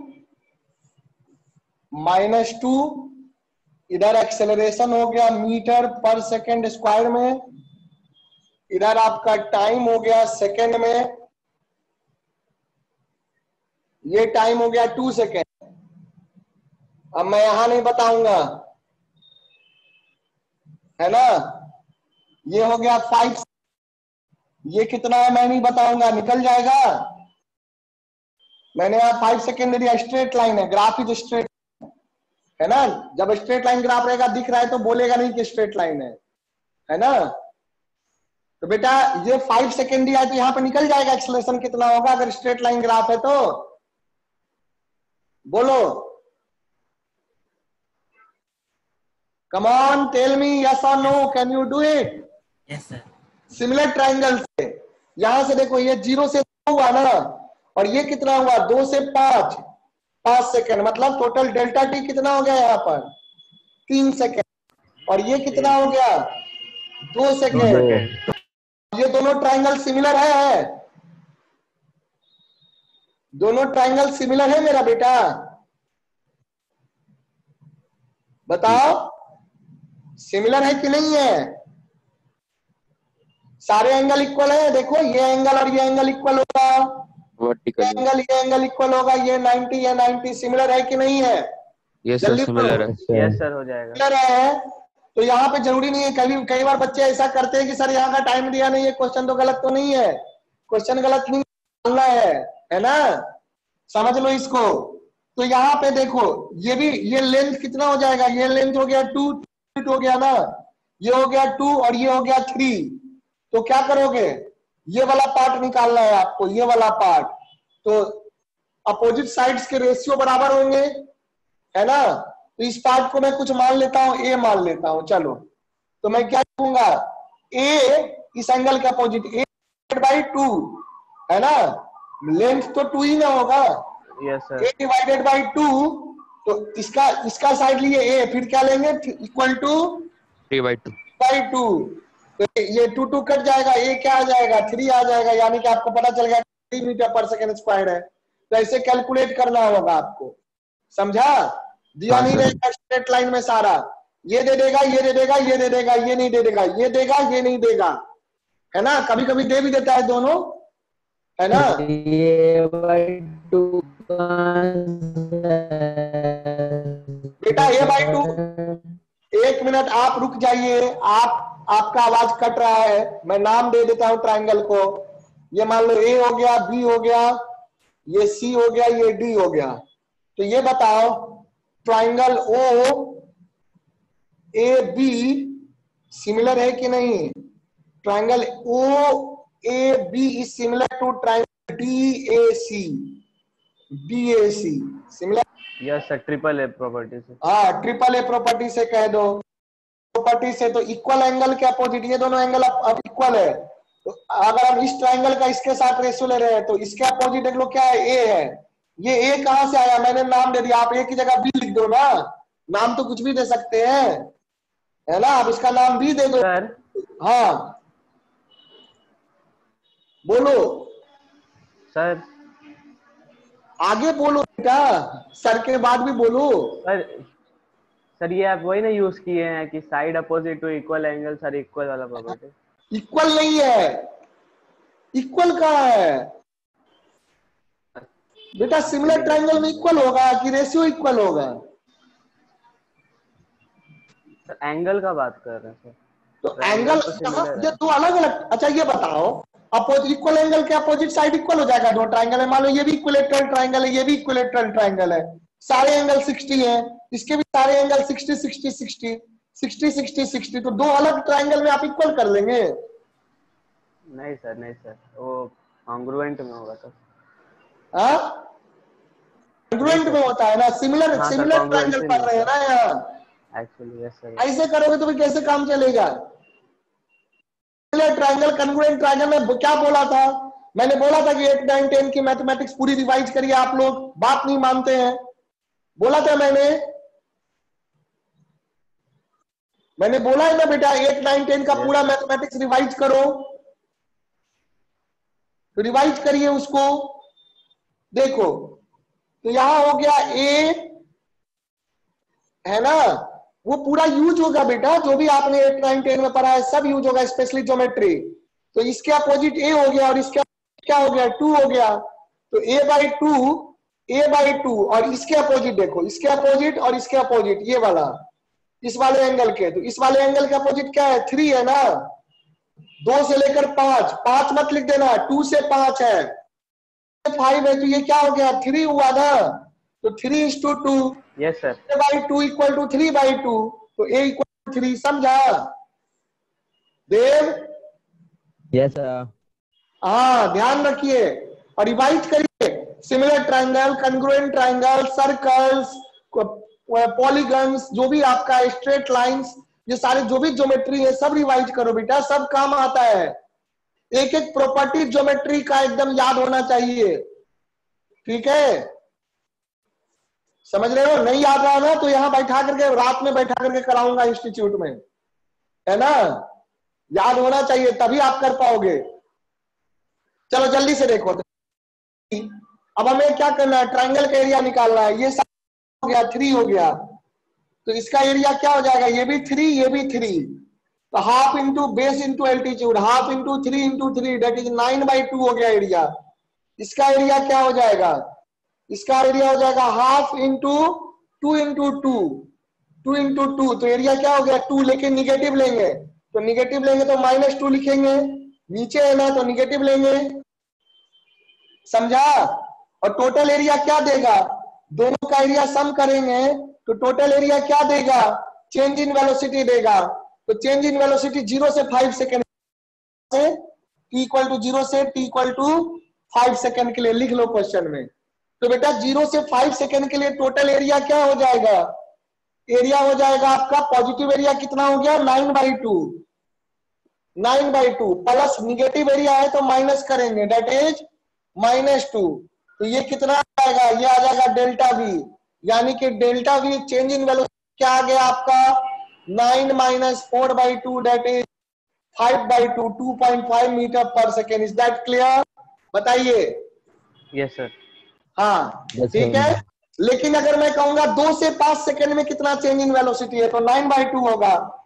Speaker 1: इधर एक्सेलरेशन हो गया मीटर पर सेकेंड स्क्वायर में, इधर आपका टाइम हो गया सेकेंड में, ये टाइम हो गया 2 सेकेंड। अब मैं यहां नहीं बताऊंगा, है ना। ये हो गया 5, ये कितना है मैं नहीं बताऊंगा, निकल जाएगा। मैंने यहाँ 5 सेकेंड दिया, स्ट्रेट लाइन है, ग्राफ इज स्ट्रेट, है ना। जब स्ट्रेट लाइन ग्राफ रहेगा दिख रहा है तो बोलेगा नहीं कि स्ट्रेट लाइन है ना। तो बेटा ये 5 सेकेंड दिया है तो यहाँ पे निकल जाएगा एक्सेलरेशन कितना होगा अगर स्ट्रेट लाइन ग्राफ है तो। बोलो, come on tell me yes or no, can you do it?
Speaker 5: Yes sir.
Speaker 1: Similar triangle से यहां से देखो, ये 0 से 2 हुआ ना, और ये कितना हुआ 2 से 5 सेकेंड, मतलब टोटल डेल्टा टी कितना हो गया यहाँ पर 3 सेकेंड, और ये कितना हो गया 2 सेकेंड। ये दोनों ट्राइंगल सिमिलर है, दोनों ट्राइंगल सिमिलर है मेरा बेटा, बताओ सिमिलर है कि नहीं है? सारे एंगल इक्वल है, देखो ये एंगल और ये एंगल इक्वल होगा,
Speaker 4: वर्टिकल
Speaker 1: ये एंगल इक्वल होगा, ये 90 या 90 सिमिलर है कि नहीं है?
Speaker 4: ये सर
Speaker 1: जल्दी
Speaker 4: सिमिलर
Speaker 1: बोलो।
Speaker 4: है।
Speaker 2: यस सर हो जाएगा।
Speaker 1: क्लियर है? तो यहाँ पे जरूरी नहीं है, कई बार बच्चे ऐसा करते हैं कि सर यहाँ का टाइम दिया नहीं है, क्वेश्चन तो गलत तो नहीं है, क्वेश्चन गलत नहीं डालना है ना, समझ लो इसको। तो यहाँ पे देखो ये लेंथ कितना हो जाएगा, ये लेंथ हो गया 2 हो गया ना, ये हो गया 2 और ये हो गया 3। तो क्या करोगे, ये वाला पार्ट निकालना है आपको, ये वाला पार्ट। तो अपोजिट साइड्स के रेशियो बराबर होंगे, है ना। तो इस पार्ट को मैं कुछ मान लेता हूं, ए मान लेता हूं, चलो। तो मैं क्या कहूंगा, ए इस एंगल का अपोजिट ए बाई 2, है ना, लेंथ तो 2 ही ना होगा,
Speaker 2: yes sir.
Speaker 1: A divided by 2। तो इसका साइड लिए ए, फिर क्या लेंगे, इक्वल टू
Speaker 4: 3/2।
Speaker 1: तो ये 2 कट जाएगा, ए क्या आ जाएगा, 3 आ जाएगा, यानी कि आपको पता चल गया 3 मीटर पर सेकेंड स्क्वायर है। तो ऐसे कैलकुलेट करना होगा आपको, समझा? दिया नहीं रहेगा स्ट्रेट लाइन में सारा, ये दे देगा, ये दे देगा, ये दे देगा, ये नहीं दे देगा, ये देगा, ये नहीं देगा, है ना। कभी कभी दे भी देता है दोनों, है ना।
Speaker 3: ये बाई 2
Speaker 1: बेटा A/2, 1 मिनट आप रुक जाइए, आपका आवाज कट रहा है, मैं नाम दे देता हूं ट्रायंगल को। ये मान लो A हो गया, B हो गया, ये C हो गया, ये D हो गया। तो ये बताओ ट्रायंगल OAB सिमिलर है कि नहीं? Triangle OAB is similar to triangle DAC similar.
Speaker 2: Yes sir, triple A property से।
Speaker 1: हाँ, ट्रिपल ए प्रॉपर्टी से कह दो, प्रॉपर्टी से। तो इक्वल एंगल के अपोजिट, ये दोनों एंगल अब इक्वल है। तो अगर हम इस ट्रायंगल का इसके साथ रेशियो ले रहे हैं, तो इसके अपोजिट देख लो क्या है, ए है। ये ए कहां से आया, मैंने नाम दे दिया, आप ए की जगह बी लिख दो ना, नाम तो कुछ भी दे सकते हैं, है ना। आप इसका नाम बी दे दो
Speaker 2: सर।
Speaker 1: हाँ बोलो
Speaker 2: सर
Speaker 1: आगे बोलो बेटा, सर के बाद भी बोलो।
Speaker 2: सर ये आप वही ना यूज किए हैं कि side opposite to equal angle, sir equal वाला प्रॉपर्टी।
Speaker 1: इक्वल नहीं है, इक्वल कहाँ है बेटा? सिमिलर ट्रायंगल में इक्वल होगा कि रेशियो इक्वल होगा?
Speaker 2: सर एंगल का बात कर रहे हैं सर।
Speaker 1: तो एंगल ये दो अलग अलग। अच्छा ये बताओ, अपोजिट इक्वल एंगल के अपोजिट साइड इक्वल हो जाएगा, दो ट्रायंगल है, मान लो ये भी इक्विलेटरल ट्रायंगल है, ये भी इक्विलेटरल ट्रायंगल है, सारे एंगल 60 है, इसके भी सारे एंगल 60 60 60 60 60 60। तो दो अलग ट्रायंगल में आप इक्वल कर लेंगे?
Speaker 2: नहीं सर, नहीं सर, वो कॉन्ग्रुएंट में होगा सर।
Speaker 1: हाँ, कॉन्ग्रुएंट में होता है ना, सिमिलर
Speaker 2: हाँ,
Speaker 1: सिमिलर ट्रायंगल पढ़ रहे हैं ना यहाँ।
Speaker 2: Actually yes sir.
Speaker 1: ऐसे करोगे तो भी कैसे काम चलेगा? ट्रायंगल कॉन्ग्रुएंट ट्रायंगल में क्या बोला था मैंने? बोला था कि 8 9 10 की मैथमेटिक्स पूरी रिवाइज करिए, आप लोग बात नहीं मानते हैं। बोला था मैंने बोला है ना बेटा, 8 9 10 का पूरा मैथमेटिक्स रिवाइज करो। तो रिवाइज करिए उसको। देखो तो यहां हो गया ए, है ना, वो पूरा यूज होगा बेटा, जो भी आपने 8 9 10 में पढ़ा है सब यूज होगा, स्पेशली ज्योमेट्री। तो इसके अपोजिट ए हो गया और इसके क्या हो गया, 2 हो गया। तो a/2 और इसके अपोजिट देखो, इसके अपोजिट और इसके अपोजिट, ये वाला इस वाले एंगल के, तो इस वाले एंगल के अपोजिट क्या है, 3 है ना। 2 से लेकर 5 मत लिख देना, 2 से 5 है, 5 है, तो ये क्या हो गया, 3 हुआ ना। तो 3:2,
Speaker 2: yes sir.
Speaker 1: a/2 equal to 3/2, तो a इक्वल टू 3, समझा देव?
Speaker 3: Yes sir.
Speaker 1: हाँ, ध्यान रखिए और रिवाइज करिए। Similar triangle, congruent triangle, circles, polygons, जो भी आपका स्ट्रेट लाइंस, ये सारे जो भी ज्योमेट्री है सब रिवाइज करो बेटा, सब काम आता है। एक एक प्रॉपर्टी ज्योमेट्री का एकदम याद होना चाहिए, ठीक है? समझ रहे हो? नहीं याद रहा ना तो यहाँ बैठा करके, रात में बैठा करके कराऊंगा इंस्टीट्यूट में, है ना। याद होना चाहिए तभी आप कर पाओगे। चलो जल्दी से देखो। अब हमें क्या करना है, ट्रायंगल का एरिया निकालना है। ये हो गया 3 हो गया, तो इसका एरिया क्या हो जाएगा, ये भी 3 ये भी 3। तो half into base into altitude, half into 3 into 3 that is 9/2 हो गया एरिया। इसका एरिया क्या हो जाएगा, इसका एरिया हो जाएगा हाफ इंटू 2 इंटू टू, तो एरिया क्या हो गया 2, लेकिन निगेटिव लेंगे तो निगेटिव लेंगे तो -2 लिखेंगे, नीचे है ना तो निगेटिव लेंगे, समझा। और टोटल एरिया क्या देगा, दोनों का एरिया सम करेंगे तो टोटल एरिया क्या देगा, चेंज इन वेलोसिटी देगा। तो चेंज इन वेलोसिटी 0 से 5 सेकेंड से t इक्वल टू 0 से t इक्वल टू 5 सेकेंड के लिए लिख लो क्वेश्चन में। तो बेटा 0 से 5 सेकेंड के लिए टोटल एरिया क्या हो जाएगा, एरिया हो जाएगा आपका पॉजिटिव एरिया कितना हो गया 9/2 प्लस निगेटिव एरिया है तो माइनस करेंगे दैट इज -2। तो ये कितना आ जाएगा, ये आ जाएगा डेल्टा वी, यानी कि delta we change in velocity क्या आ गया आपका 9 - 4/2 दैट इज 5/2, 2.5 मीटर पर सेकेंड। इज दैट क्लियर, बताइए।
Speaker 2: Yes sir.
Speaker 1: हाँ
Speaker 3: Yes,
Speaker 1: ठीक
Speaker 3: sir.
Speaker 1: है। लेकिन अगर मैं कहूंगा 2 से 5 सेकेंड में कितना चेंज इन वेलोसिटी है तो 9/2 होगा।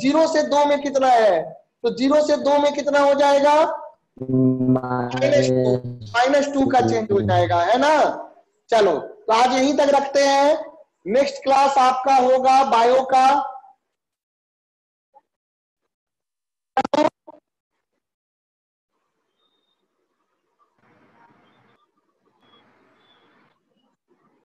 Speaker 1: 0 से 2 में कितना है, तो 0 से 2 में कितना हो जाएगा -2 का चेंज हो जाएगा, है ना। चलो तो आज यहीं तक रखते हैं, नेक्स्ट क्लास आपका होगा बायो का